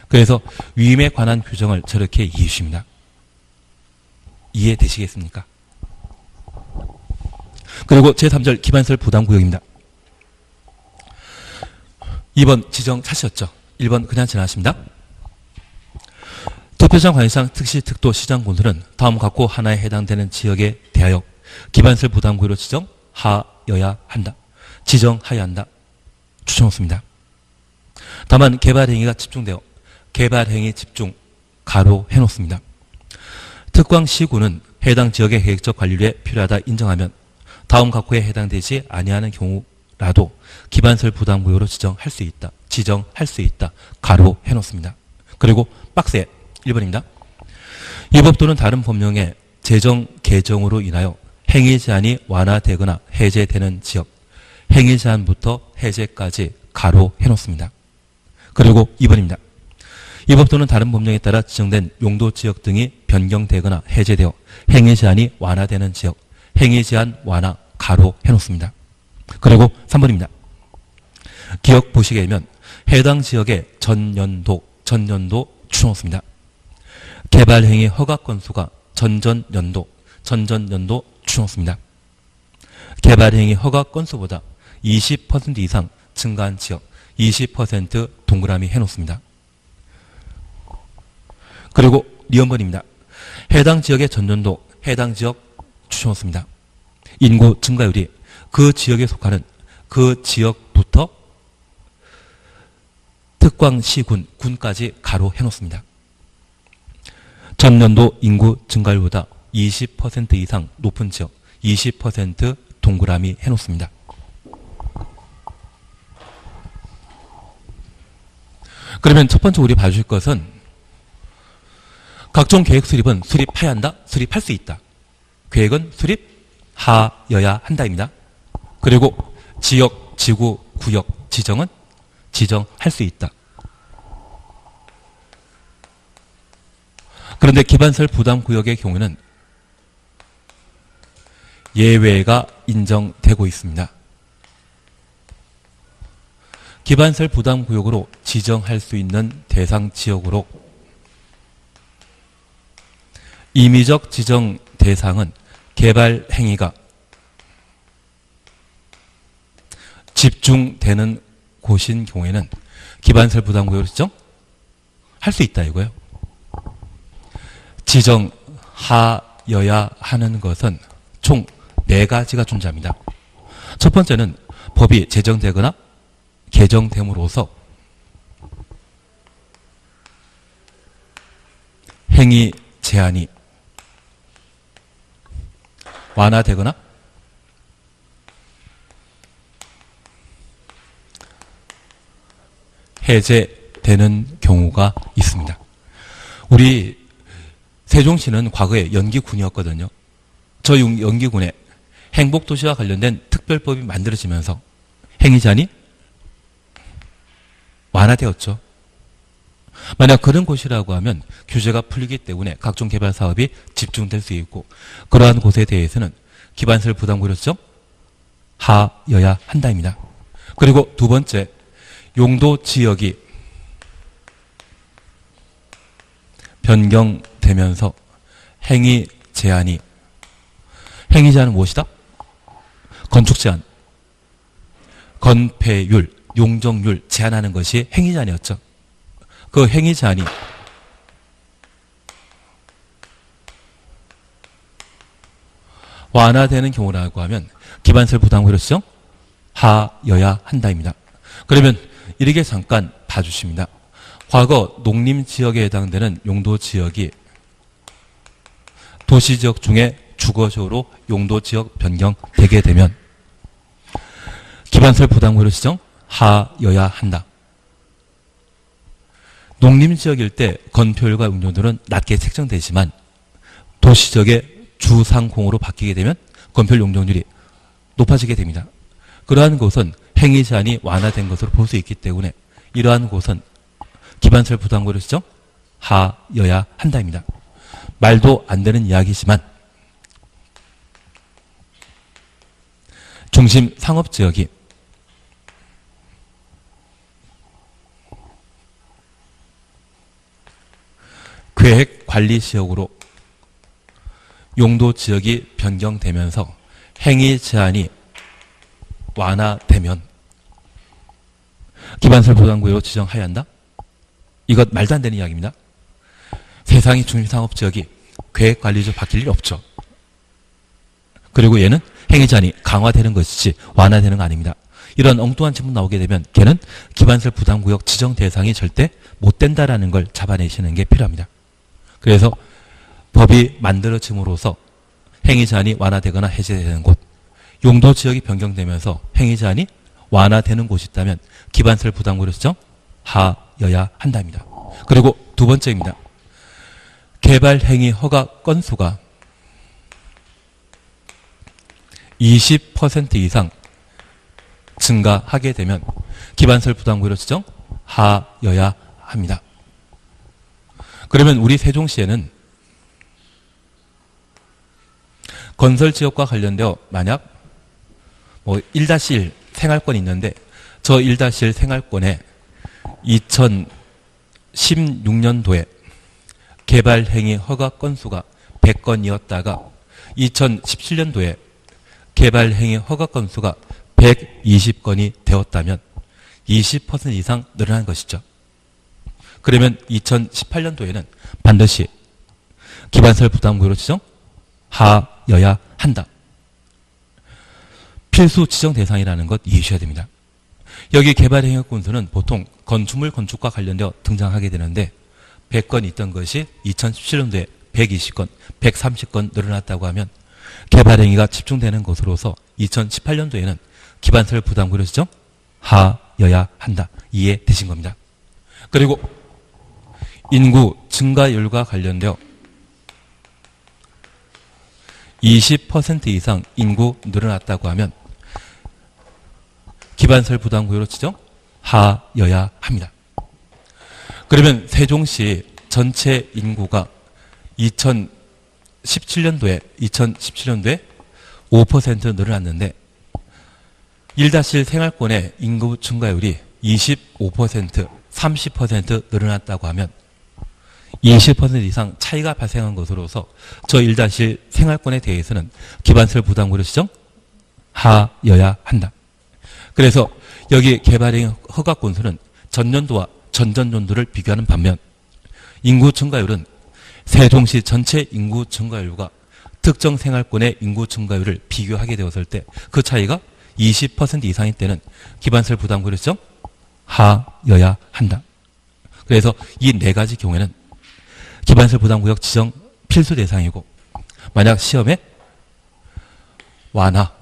그래서 위임에 관한 규정을 저렇게 이해해 주십니다. 이해되시겠습니까? 그리고 제3절 기반설 부담구역입니다. 2번 지정 찾으셨죠? 1번 그냥 지나가십니다. 투표장, 관시장, 특시, 특도, 시장, 본설은 다음 각고 하나에 해당되는 지역에 대하여 기반설 부담구역으로 지정하여야 한다. 지정하여야 한다. 추천없습니다. 다만 개발행위가 집중되어 개발행위 집중 가로 해놓습니다. 특광시구는 해당 지역의 계획적 관리를 위해 필요하다 인정하면 다음 각호에 해당되지 아니하는 경우라도 기반설 부담구역으로 지정할 수 있다. 지정할 수 있다. 가로 해놓습니다. 그리고 박스에 1번입니다. 이 법 또는 다른 법령의 제정 개정으로 인하여 행위 제한이 완화되거나 해제되는 지역, 행위 제한부터 해제까지 가로 해놓습니다. 그리고 2번입니다. 이 법 또는 다른 법령에 따라 지정된 용도 지역 등이 변경되거나 해제되어 행위 제한이 완화되는 지역, 행위 제한 완화 가로 해놓습니다. 그리고 3번입니다. 기억 보시게 되면 해당 지역의 전년도 추정했습니다. 개발행위 허가 건수가 전전년도 추정했습니다. 개발행위 허가 건수보다 20% 이상 증가한 지역 20% 동그라미 해놓습니다. 그리고 리언번입니다. 해당 지역의 전년도 해당 지역 추정했습니다. 인구 증가율이 그 지역에 속하는 그 지역부터 특광시군, 군까지 가로 해놓습니다. 전년도 인구 증가율보다 20% 이상 높은 지역 20% 동그라미 해놓습니다. 그러면 첫 번째 우리 봐주실 것은 각종 계획 수립은 수립해야 한다, 수립할 수 있다. 계획은 수립하여야 한다입니다. 그리고 지역, 지구, 구역, 지정은 지정할 수 있다. 그런데 기반설 부담구역의 경우에는 예외가 인정되고 있습니다. 기반설 부담구역으로 지정할 수 있는 대상 지역으로 임의적 지정 대상은 개발 행위가 집중되는 곳인 경우에는 기반설 부담구역으로 지정할 수 있다 이거예요. 지정하여야 하는 것은 총 4가지가 존재합니다. 첫 번째는 법이 제정되거나 개정됨으로써 행위 제한이 완화되거나 해제되는 경우가 있습니다. 우리 세종시는 과거에 연기군이었거든요. 저 연기군에 행복도시와 관련된 특별법이 만들어지면서 행위 제한이 완화되었죠. 만약 그런 곳이라고 하면 규제가 풀리기 때문에 각종 개발 사업이 집중될 수 있고 그러한 곳에 대해서는 기반설 부담구역으로 하여야 한다입니다. 그리고 두 번째, 용도 지역이 변경되면서 행위 제한은 무엇이다? 건축 제한, 건폐율, 용적률 제한하는 것이 행위 제한이었죠. 그 행위 제한이 완화되는 경우라고 하면 기반설 부담구역으로 하여야 한다입니다. 그러면 이렇게 잠깐 봐주십니다. 과거 농림지역에 해당되는 용도지역이 도시지역 중에 주거지역으로 용도지역 변경되게 되면 기반설 부담구역으로 하여야 한다. 농림지역일 때 건폐율과 용적률은 낮게 책정되지만 도시지역의 주상공으로 바뀌게 되면 건폐율 용적률이 높아지게 됩니다. 그러한 곳은 행위 제한이 완화된 것으로 볼 수 있기 때문에 이러한 곳은 기반설 부담구역으로 하여야 한다입니다. 말도 안 되는 이야기지만 중심 상업지역이 계획관리지역으로 용도지역이 변경되면서 행위 제한이 완화되면 기반설 부담구역으로 지정해야 한다? 이것 말도 안 되는 이야기입니다. 세상의 중심상업지역이 계획관리지역 바뀔 일 없죠. 그리고 얘는 행위 제한이 강화되는 것이지 완화되는 거 아닙니다. 이런 엉뚱한 질문 나오게 되면 걔는 기반설 부담구역 지정 대상이 절대 못 된다라는 걸 잡아내시는 게 필요합니다. 그래서 법이 만들어짐으로써 행위 제한이 완화되거나 해제되는 곳, 용도 지역이 변경되면서 행위 제한이 완화되는 곳이 있다면 기반설 부담구역으로 하여야 한다입니다. 그리고 두 번째입니다. 개발 행위 허가 건수가 20% 이상 증가하게 되면 기반설 부담구역으로 하여야 합니다. 그러면 우리 세종시에는 건설지역과 관련되어 만약 뭐 1-1 생활권이 있는데 저 1-1 생활권에 2016년도에 개발행위 허가 건수가 100건이었다가 2017년도에 개발행위 허가 건수가 120건이 되었다면 20% 이상 늘어난 것이죠. 그러면 2018년도에는 반드시 기반설 부담구역으로 지정하여야 한다. 필수 지정 대상이라는 것 이해하셔야 됩니다. 여기 개발행위 건수는 보통 건축물 건축과 관련되어 등장하게 되는데 100건 있던 것이 2017년도에 120건, 130건 늘어났다고 하면 개발행위가 집중되는 것으로서 2018년도에는 기반설 부담구역으로 지정하여야 한다. 이해되신 겁니다. 그리고 인구 증가율과 관련되어 20% 이상 인구 늘어났다고 하면 기반설 부담구역으로 지정하여야 합니다. 그러면 세종시 전체 인구가 2017년도에 5% 늘어났는데 1-1 생활권의 인구 증가율이 25%, 30% 늘어났다고 하면 20% 이상 차이가 발생한 것으로서 저 1-1 생활권에 대해서는 기반설 부담구역으로 지정하여야 한다. 그래서 여기 개발행위 허가 건수는 전년도와 전전년도를 비교하는 반면 인구 증가율은 세종시 전체 인구 증가율과 특정 생활권의 인구 증가율을 비교하게 되었을 때 그 차이가 20% 이상일 때는 기반설 부담구역으로 지정하여야 한다. 그래서 이 네 가지 경우에는 기반설 부담구역 지정 필수 대상이고 만약 시험에 완화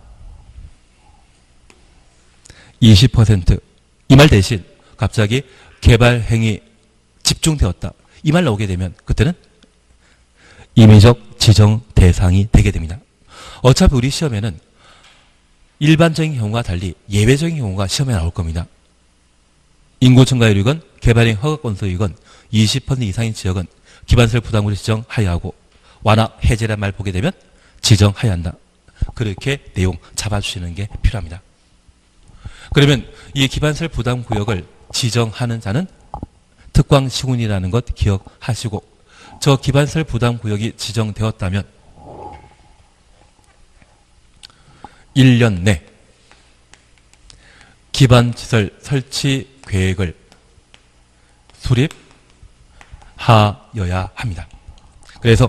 20% 이 말 대신 갑자기 개발행위 집중되었다 이 말 나오게 되면 그때는 임의적 지정 대상이 되게 됩니다. 어차피 우리 시험에는 일반적인 경우와 달리 예외적인 경우가 시험에 나올 겁니다. 인구 증가율이건 개발행위 허가 건수이건 20% 이상인 지역은 기반설 부담구역으로 지정하여야 하고 완화 해제란 말 보게 되면 지정하여야 한다. 그렇게 내용 잡아주시는 게 필요합니다. 그러면 이 기반설 부담구역을 지정하는 자는 특광시군이라는 것 기억하시고 저 기반설 부담구역이 지정되었다면 1년 내 기반시설 설치 계획을 수립하여야 합니다. 그래서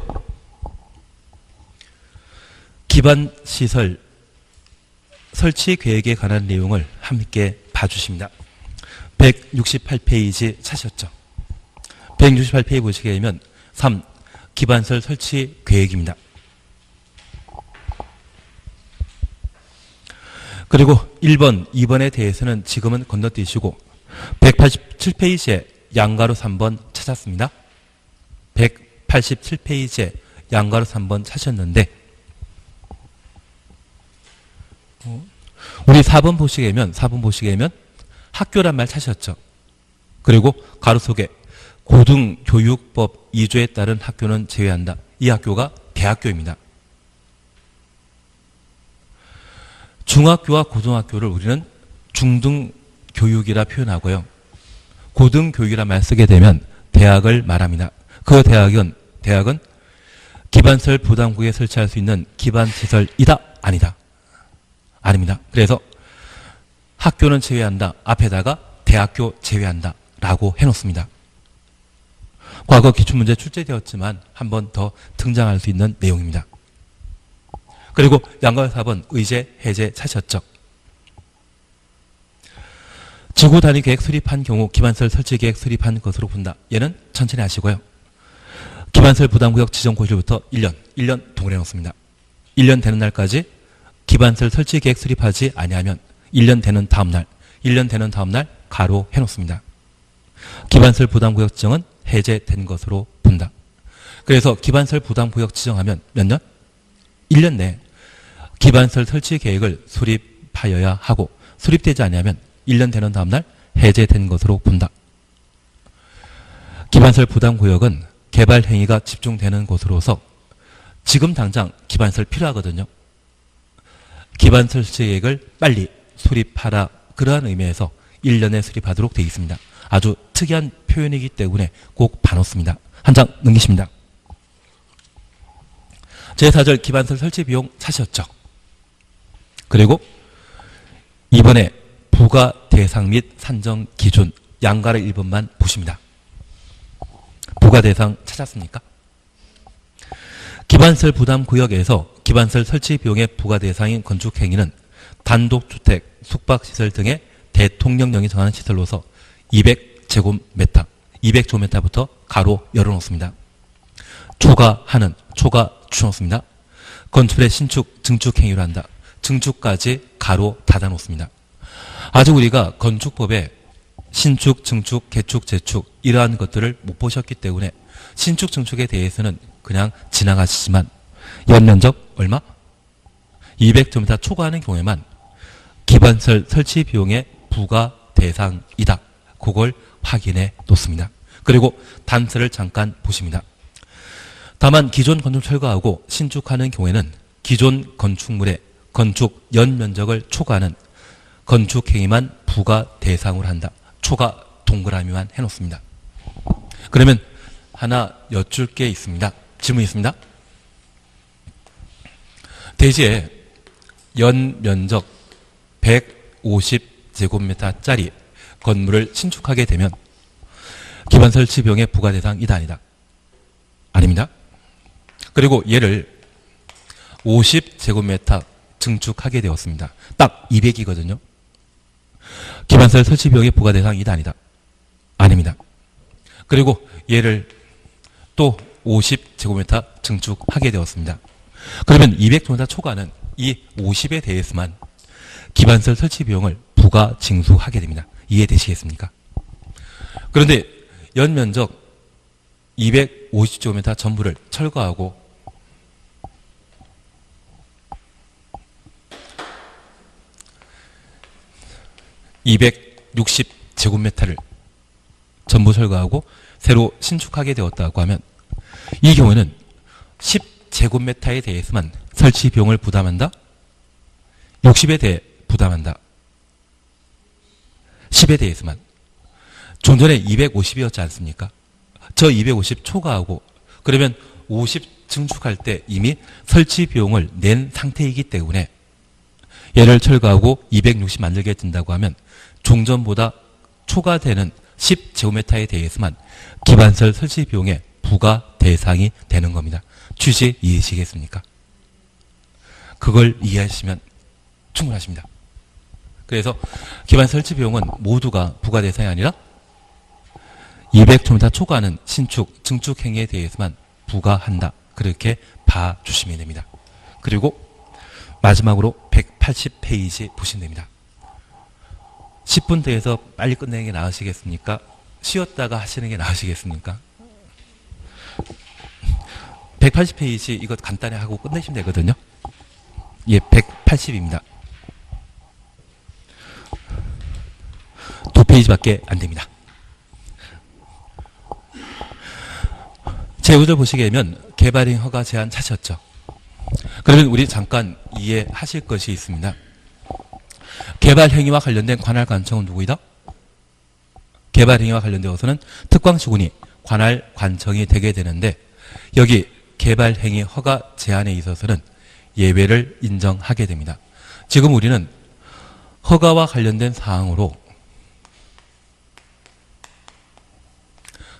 기반시설 설치 계획에 관한 내용을 함께 봐주십니다. 168페이지 찾으셨죠? 168페이지 보시게 되면 3. 기반시설 설치 계획입니다. 그리고 1번, 2번에 대해서는 지금은 건너뛰시고 187페이지에 양가로 3번 찾았습니다. 187페이지에 양가로 3번 찾으셨는데 우리 4번 보시게 되면 학교란 말 찾으셨죠. 그리고 가로 속에 고등교육법 2조에 따른 학교는 제외한다. 이 학교가 대학교입니다. 중학교와 고등학교를 우리는 중등교육이라 표현하고요. 고등교육이라 말 쓰게 되면 대학을 말합니다. 그 대학은 기반시설 부담구역에 설치할 수 있는 기반시설이다? 아니다? 아닙니다. 그래서 학교는 제외한다. 앞에다가 대학교 제외한다. 라고 해놓습니다. 과거 기출문제 출제되었지만 한 번 더 등장할 수 있는 내용입니다. 그리고 양가로 4번 의제, 해제 찾으셨죠? 지구 단위 계획 수립한 경우 기반시설 설치 계획 수립한 것으로 본다. 얘는 천천히 하시고요. 기반시설 부담구역 지정 고시부터 1년 동그래 놓습니다. 1년 되는 날까지 기반시설 설치 계획 수립하지 아니하면 1년 되는 다음 날 가로 해놓습니다. 기반시설 부담구역 지정은 해제된 것으로 본다. 그래서 기반시설 부담구역 지정하면 몇 년? 1년 내에 기반시설 설치 계획을 수립하여야 하고 수립되지 아니하면 1년 되는 다음 날 해제된 것으로 본다. 기반시설 부담구역은 개발 행위가 집중되는 곳으로서 지금 당장 기반설 필요하거든요. 기반설 계획을 빨리 수립하라. 그러한 의미에서 1년에 수립하도록 되어 있습니다. 아주 특이한 표현이기 때문에 꼭 봐놓습니다. 한 장 넘기십니다. 제4절 기반설 설치 비용 찾으셨죠? 그리고 이번에 부과 대상 및 산정 기준 양가를 1번만 보십니다. 부과 대상 찾았습니까? 기반설 부담 구역에서 기반설 설치 비용의 부과 대상인 건축 행위는 단독주택, 숙박시설 등의 대통령령이 정하는 시설로서 200제곱미터, 200제곱미터부터 가로 열어놓습니다. 초과하는, 초과 줄여놓습니다. 건축의 신축, 증축 행위를 한다. 증축까지 가로 닫아놓습니다. 아직 우리가 건축법에 신축, 증축, 개축, 재축 이러한 것들을 못 보셨기 때문에 신축, 증축에 대해서는 그냥 지나가시지만 연면적 얼마? 200제곱미터 초과하는 경우에만 기반설 설치 비용의 부과 대상이다. 그걸 확인해 놓습니다. 그리고 단서를 잠깐 보십니다. 다만 기존 건축 철거하고 신축하는 경우에는 기존 건축물의 건축 연면적을 초과하는 건축 행위만 부과 대상으로 한다. 초과 동그라미만 해놓습니다. 그러면 하나 여쭐 게 있습니다. 질문 있습니다. 대지에 연면적 150제곱미터짜리 건물을 신축하게 되면 기반 설치 비용의 부과 대상이다 아니다? 아닙니다. 그리고 얘를 50제곱미터 증축하게 되었습니다. 딱 200이거든요. 기반설 설치 비용의 부과 대상이다 아니다? 아닙니다. 그리고 얘를 또 50제곱미터 증축하게 되었습니다. 그러면 200제곱미터 초과는 이 50에 대해서만 기반설 설치 비용을 부과 징수하게 됩니다. 이해되시겠습니까? 그런데 연면적 250제곱미터 전부를 철거하고 260제곱미터를 전부 철거하고 새로 신축하게 되었다고 하면 이 경우에는 10제곱미터에 대해서만 설치 비용을 부담한다? 60에 대해 부담한다? 10에 대해서만. 좀 전에 250이었지 않습니까? 저 250 초과하고 그러면 50 증축할 때 이미 설치 비용을 낸 상태이기 때문에 얘를 철거하고 260 만들게 된다고 하면 종전보다 초과되는 10제곱미터에 대해서만 기반설 설치 비용의 부과 대상이 되는 겁니다. 취지 이해하시겠습니까? 그걸 이해하시면 충분하십니다. 그래서 기반 설치 비용은 모두가 부과 대상이 아니라 200제곱미터 초과하는 신축, 증축 행위에 대해서만 부과한다. 그렇게 봐주시면 됩니다. 그리고 마지막으로 180페이지 보시면 됩니다. 10분 더해서 빨리 끝내는 게 나으시겠습니까? 쉬었다가 하시는 게 나으시겠습니까? 180페이지 이것 간단히 하고 끝내시면 되거든요. 예, 180입니다. 2페이지밖에 안 됩니다. 제5절 보시게 되면 개발행 허가 제한 찾으셨죠? 그러면 우리 잠깐 이해하실 것이 있습니다. 개발 행위와 관련된 관할 관청은 누구이다? 개발 행위와 관련되어서는 특광시군이 관할 관청이 되게 되는데 여기 개발 행위 허가 제한에 있어서는 예외를 인정하게 됩니다. 지금 우리는 허가와 관련된 사항으로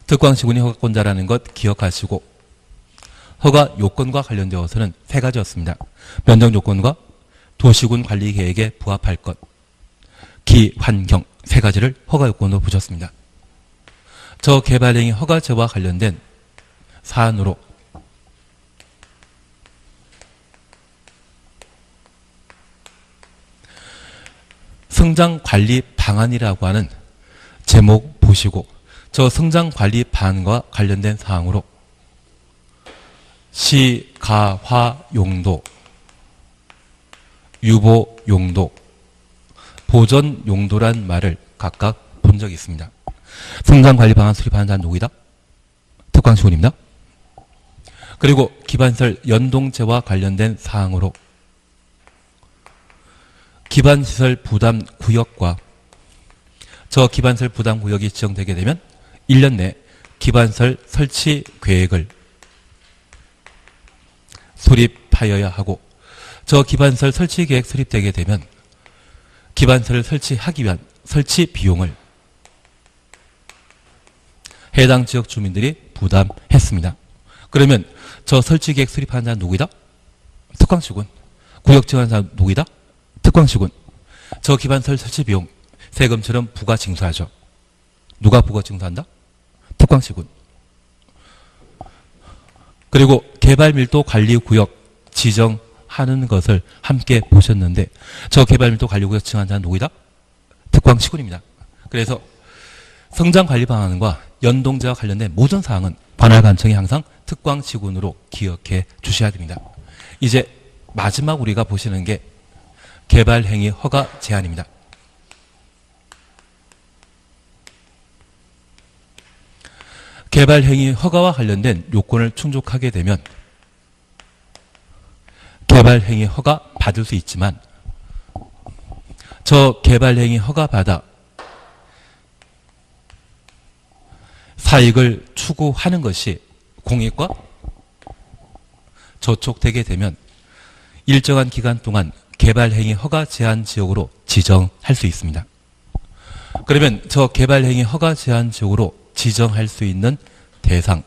특광시군이 허가권자라는 것 기억하시고 허가 요건과 관련되어서는 세 가지였습니다. 면적 요건과 도시군 관리 계획에 부합할 것, 기환경 세 가지를 허가 요건으로 보셨습니다. 저 개발행위 허가제와 관련된 사안으로 성장관리 방안이라고 하는 제목 보시고 저 성장관리 방안과 관련된 사항으로 시, 가, 화, 용도, 유보, 용도, 보전, 용도란 말을 각각 본 적이 있습니다. 성장관리 방안 수립하는 자는 누구이다? 특광시군입니다. 그리고 기반시설 연동제와 관련된 사항으로 기반시설 부담 구역과 저 기반시설 부담 구역이 지정되게 되면 1년 내 기반시설 설치 계획을 수립하여야 하고, 저 기반시설 설치 계획 수립되게 되면 기반시설을 설치하기 위한 설치 비용을 해당 지역 주민들이 부담했습니다. 그러면 저 설치 계획 수립하는 자는 누구이다? 특광시군. 구역 지원하는 자는 누구이다? 특광시군. 저 기반시설 설치 비용 세금처럼 부가 징수하죠. 누가 부가 징수한다? 특광시군. 그리고 개발밀도 관리구역 지정하는 것을 함께 보셨는데, 저 개발밀도 관리구역 지정하는 자는 누구이다? 특광시군입니다. 그래서 성장관리방안과 연동제와 관련된 모든 사항은 관할관청이 항상 특광시군으로 기억해 주셔야 됩니다. 이제 마지막 우리가 보시는 게 개발행위 허가 제한입니다. 개발행위 허가와 관련된 요건을 충족하게 되면 개발행위 허가 받을 수 있지만, 저 개발행위 허가 받아 사익을 추구하는 것이 공익과 저촉되게 되면 일정한 기간 동안 개발행위 허가 제한 지역으로 지정할 수 있습니다. 그러면 저 개발행위 허가 제한 지역으로 지정할 수 있는 대상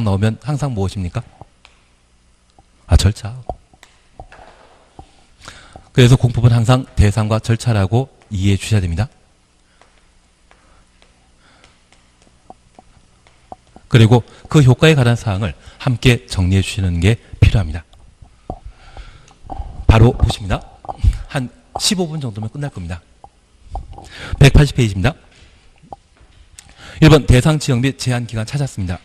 나오면 항상 무엇입니까? 절차. 그래서 공법은 항상 대상과 절차라고 이해해 주셔야 됩니다. 그리고 그 효과에 관한 사항을 함께 정리해 주시는 게 필요합니다. 바로 보십니다. 한 15분 정도면 끝날 겁니다. 180페이지입니다. 1번 대상 지역 및 제한 기간 찾았습니다.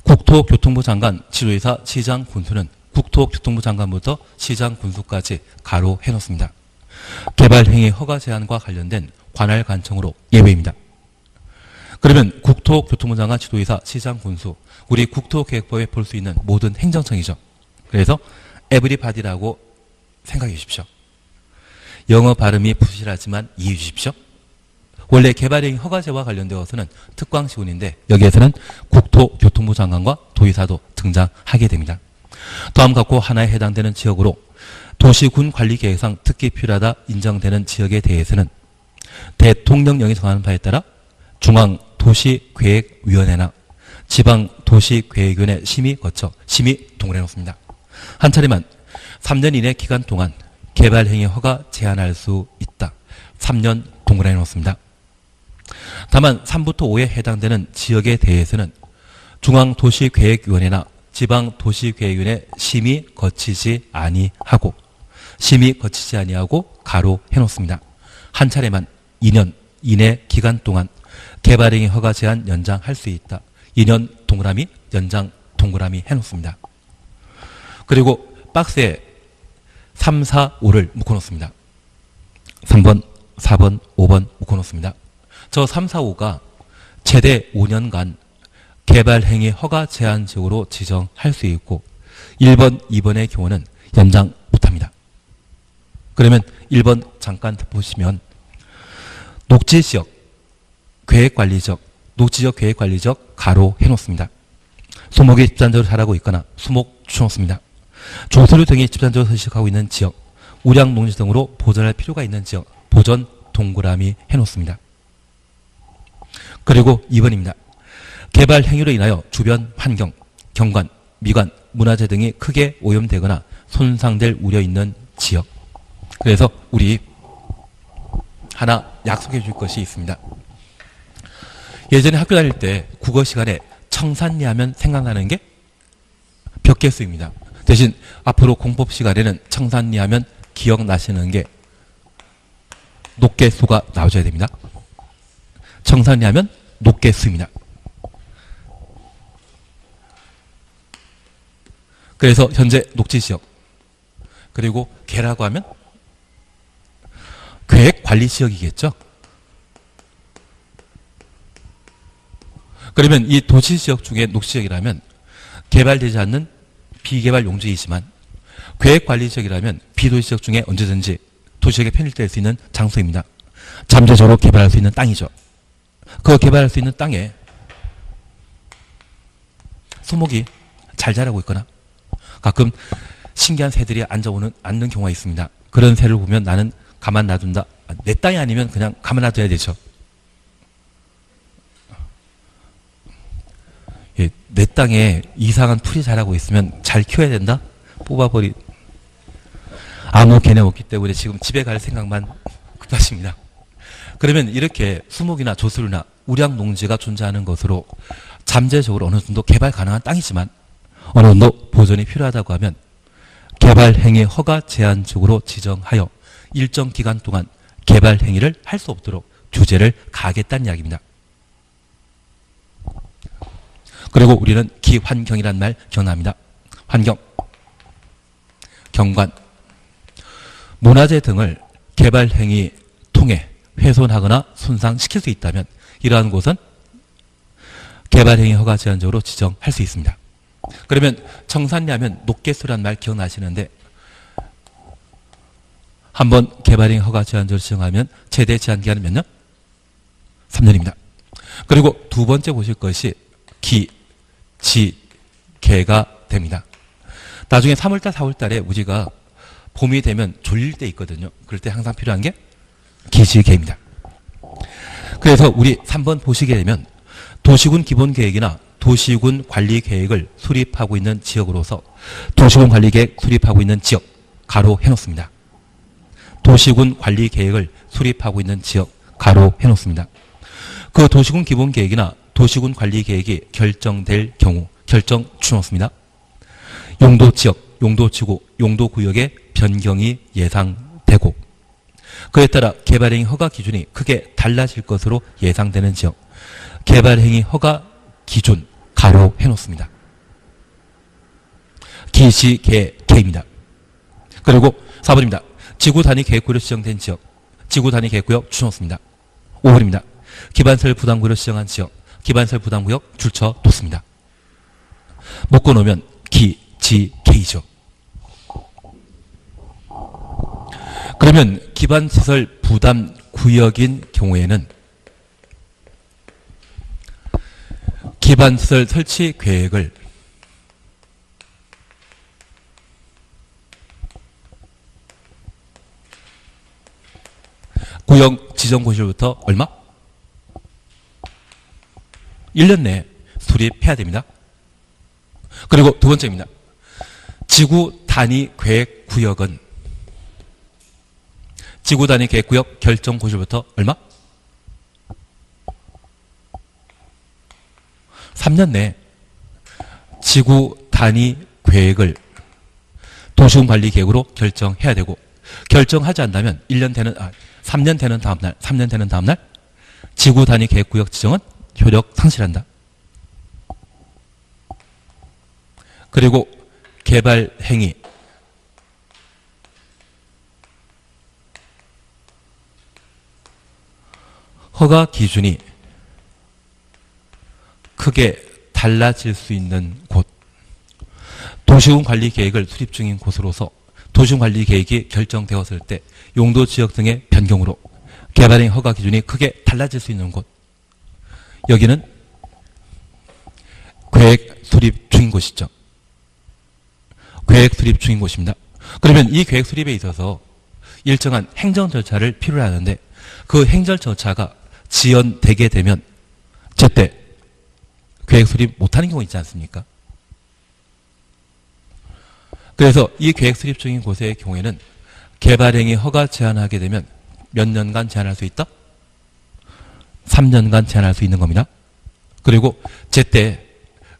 국토교통부 장관, 지도이사, 시장, 군수는 국토교통부 장관부터 시장, 군수까지 가로 해놓습니다. 개발행위 허가 제한과 관련된 관할관청으로 예외입니다. 그러면 국토교통부 장관, 지도이사, 시장, 군수, 우리 국토계획법에 볼 수 있는 모든 행정청이죠. 그래서 에브리바디라고 생각해 주십시오. 영어 발음이 부실하지만 이해해 주십시오. 원래 개발행위 허가제와 관련되어서는 특광시군인데 여기에서는 국토교통부 장관과 도의사도 등장하게 됩니다. 다음과 같고 하나에 해당되는 지역으로 도시군 관리계획상 특히 필요하다 인정되는 지역에 대해서는 대통령령이 정하는 바에 따라 중앙도시계획위원회나 지방도시계획위원회 심의 거쳐 심의 동원해 놓습니다. 한 차례만 3년 이내 기간 동안 개발행위 허가 제한할 수 있다. 3년 동원해 놓습니다. 다만 3부터 5에 해당되는 지역에 대해서는 중앙도시계획위원회나 지방도시계획위원회 심의 거치지 아니하고 가로 해놓습니다. 한 차례만 2년 이내 기간 동안 개발행위 허가 제한 연장할 수 있다. 2년 동그라미 연장 동그라미 해놓습니다. 그리고 박스에 3, 4, 5를 묶어놓습니다. 3번, 4번, 5번 묶어놓습니다. 저 3, 4, 5가 최대 5년간 개발행위 허가 제한 지역으로 지정할 수 있고 1번, 2번의 경우는 연장 못합니다. 그러면 1번 잠깐 보시면 녹지지역, 계획관리적, 녹지지역 계획관리적 가로 해놓습니다. 수목이 집단적으로 자라고 있거나 수목 추놓습니다. 조소류 등이 집단적으로 서식하고 있는 지역, 우량 농지 등으로 보존할 필요가 있는 지역, 보존 동그라미 해놓습니다. 그리고 2번입니다. 개발 행위로 인하여 주변 환경, 경관, 미관, 문화재 등이 크게 오염되거나 손상될 우려 있는 지역. 그래서 우리 하나 약속해 줄 것이 있습니다. 예전에 학교 다닐 때 국어 시간에 청산리 하면 생각나는 게 벽개수입니다. 대신 앞으로 공법 시간에는 청산리 하면 기억나시는 게 녹개수가 나와줘야 됩니다. 청산리 하면 녹개수입니다. 그래서 현재 녹지지역, 그리고 개라고 하면 계획관리지역이겠죠. 그러면 이 도시지역 중에 녹지지역이라면 개발되지 않는 비개발 용지이지만 계획관리지역이라면 비도시지역 중에 언제든지 도시역에 편입될 수 있는 장소입니다. 잠재적으로 개발할 수 있는 땅이죠. 그 개발할 수 있는 땅에 수목이 잘 자라고 있거나 가끔 신기한 새들이 앉는 경우가 있습니다. 그런 새를 보면 나는 가만 놔둔다. 내 땅이 아니면 그냥 가만 놔둬야 되죠. 예, 내 땅에 이상한 풀이 자라고 있으면 잘 키워야 된다? 뽑아버리. 아무 개념 없기 때문에 지금 집에 갈 생각만 급하십니다. 그러면 이렇게 수목이나 조수류나 우량 농지가 존재하는 것으로 잠재적으로 어느 정도 개발 가능한 땅이지만 어느 정도 보존이 필요하다고 하면 개발 행위 허가 제한적으로 지정하여 일정 기간 동안 개발 행위를 할 수 없도록 규제를 가하겠다는 이야기입니다. 그리고 우리는 기환경이란 말 기억납니다. 환경, 경관, 문화재 등을 개발 행위 통해 훼손하거나 손상시킬 수 있다면 이러한 곳은 개발 행위 허가 제한적으로 지정할 수 있습니다. 그러면 청산리하면 녹개수란 말 기억나시는데 한번 개발 행위 허가 제한적으로 지정하면 최대 제한 기간은 몇 년? 3년입니다. 그리고 두 번째 보실 것이 기, 지, 개가 됩니다. 나중에 3월달, 4월달에 우리가 봄이 되면 졸릴 때 있거든요. 그럴 때 항상 필요한 게 기지개입니다. 그래서 우리 3번 보시게 되면 도시군 기본계획이나 도시군 관리계획을 수립하고 있는 지역으로서 도시군 관리계획 수립하고 있는 지역 가로 해놓습니다. 도시군 관리계획을 수립하고 있는 지역 가로 해놓습니다. 그 도시군 기본계획이나 도시군 관리계획이 결정될 경우 결정 주놓습니다. 용도지역, 용도지구, 용도구역의 변경이 예상되고 그에 따라 개발행위 허가 기준이 크게 달라질 것으로 예상되는 지역 개발행위 허가 기준 가로 해놓습니다. 기지개입니다. 그리고 4번입니다. 지구단위 계획구역으로 지정된 지역 지구단위 계획구역 주놓습니다. 5번입니다. 기반설 부담구역으로 지정한 지역 기반설 부담구역 줄쳐뒀습니다. 묶어놓으면 기지개이죠. 그러면 기반시설 부담구역인 경우에는 기반시설 설치 계획을 구역 지정고시로부터 얼마? 1년 내에 수립해야 됩니다. 그리고 두 번째입니다. 지구 단위 계획 구역은 지구 단위 계획 구역 결정 고시로부터 얼마? 3년 내에 지구 단위 계획을 도시군 관리 계획으로 결정해야 되고 결정하지 않는다면 3년 되는 다음날 지구 단위 계획 구역 지정은 효력 상실한다. 그리고 개발 행위 허가 기준이 크게 달라질 수 있는 곳 도시군 관리 계획을 수립 중인 곳으로서 도시군 관리 계획이 결정되었을 때 용도 지역 등의 변경으로 개발행위 허가 기준이 크게 달라질 수 있는 곳 여기는 계획 수립 중인 곳이죠. 계획 수립 중인 곳입니다. 그러면 이 계획 수립에 있어서 일정한 행정 절차를 필요로 하는데 그 행정 절차가 지연되게 되면 제때 계획 수립 못하는 경우 있지 않습니까? 그래서 이 계획 수립 중인 곳의 경우에는 개발행위 허가 제한하게 되면 몇 년간 제한할 수 있다? 3년간 제한할 수 있는 겁니다. 그리고 제때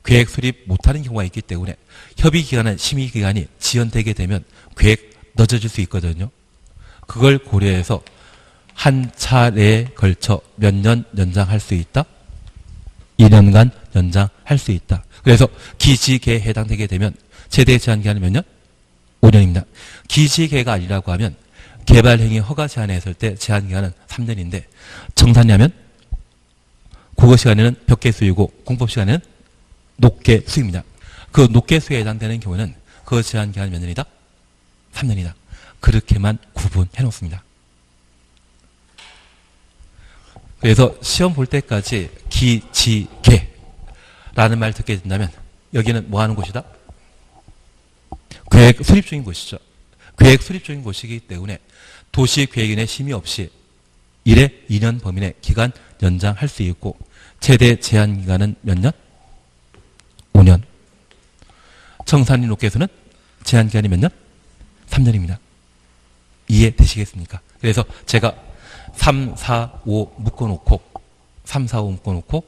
계획 수립 못하는 경우가 있기 때문에 협의기간은 심의기간이 지연되게 되면 계획 늦어질 수 있거든요. 그걸 고려해서 한 차례에 걸쳐 몇 년 연장할 수 있다? 2년간 연장할 수 있다. 그래서 기지개에 해당되게 되면 최대 제한기간은 몇 년? 5년입니다. 기지개가 아니라고 하면 개발행위 허가 제한했을 때 제한기간은 3년인데 청산리하면 국어시간에는 벽계 수이고 공법시간에는 녹계 수입니다. 그 녹개수에 해당되는 경우는 그 제한 기간이 몇 년이다? 3년이다. 그렇게만 구분해 놓습니다. 그래서 시험 볼 때까지 기지개라는 말 듣게 된다면 여기는 뭐 하는 곳이다? 계획 수립 중인 곳이죠. 계획 수립 중인 곳이기 때문에 도시계획인의 심의 없이 1회 2년 범위 내 기간 연장할 수 있고 최대 제한 기간은 몇 년? 5년. 청산리 녹개수는 제한 기간이 몇 년? 3년입니다. 이해되시겠습니까? 그래서 제가 3, 4, 5 묶어놓고 3, 4, 5 묶어놓고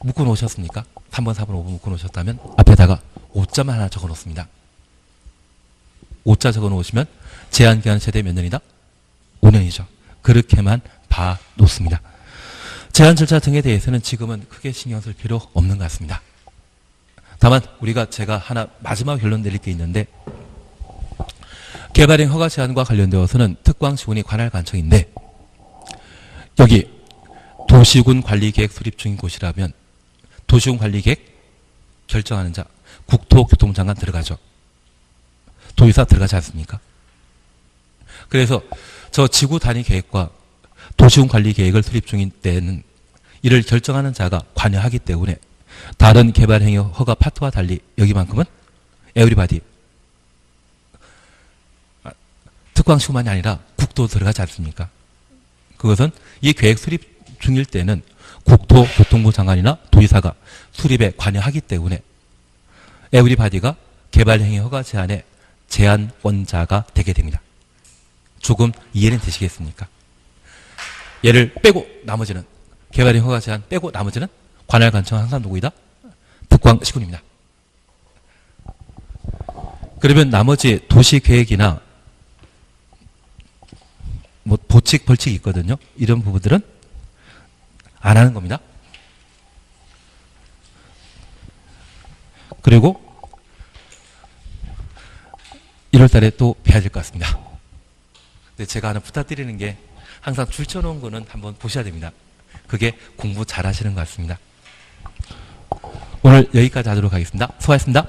묶어놓으셨습니까? 3번, 4번, 5번 묶어놓으셨다면 앞에다가 5자만 하나 적어놓습니다. 5자 적어놓으시면 제한기간 최대 몇 년이다? 5년이죠. 그렇게만 봐놓습니다. 제한 절차 등에 대해서는 지금은 크게 신경 쓸 필요 없는 것 같습니다. 다만 제가 하나 마지막 결론 내릴 게 있는데 개발행 허가 제한과 관련되어서는 특광시군이 관할 관청인데 여기 도시군 관리계획 수립 중인 곳이라면 도시군 관리계획 결정하는 자 국토교통장관 들어가죠. 도의사 들어가지 않습니까? 그래서 저 지구 단위 계획과 도시군 관리 계획을 수립 중인 때는 이를 결정하는 자가 관여하기 때문에 다른 개발 행위 허가 파트와 달리 여기만큼은 에브리바디 특광시구만이 아니라 국도 들어가지 않습니까? 그것은 이 계획 수립 중일 때는 국토교통부 장관이나 도의사가 수립에 관여하기 때문에 에브리바디가 개발 행위 허가 제한의 제한권자가 되게 됩니다. 조금 이해는 되시겠습니까? 얘를 빼고 나머지는 개발행 허가 제한 빼고 나머지는 관할 관청은 항상 누구이다? 특광시군입니다. 그러면 나머지 도시계획이나 뭐 보칙 벌칙이 있거든요. 이런 부분들은 안 하는 겁니다. 그리고 1월 달에 또 뵈야 될 것 같습니다. 근데 제가 하나 부탁드리는 게 항상 줄쳐놓은 거는 한번 보셔야 됩니다. 그게 공부 잘 하시는 것 같습니다. 오늘 여기까지 하도록 하겠습니다. 수고하셨습니다.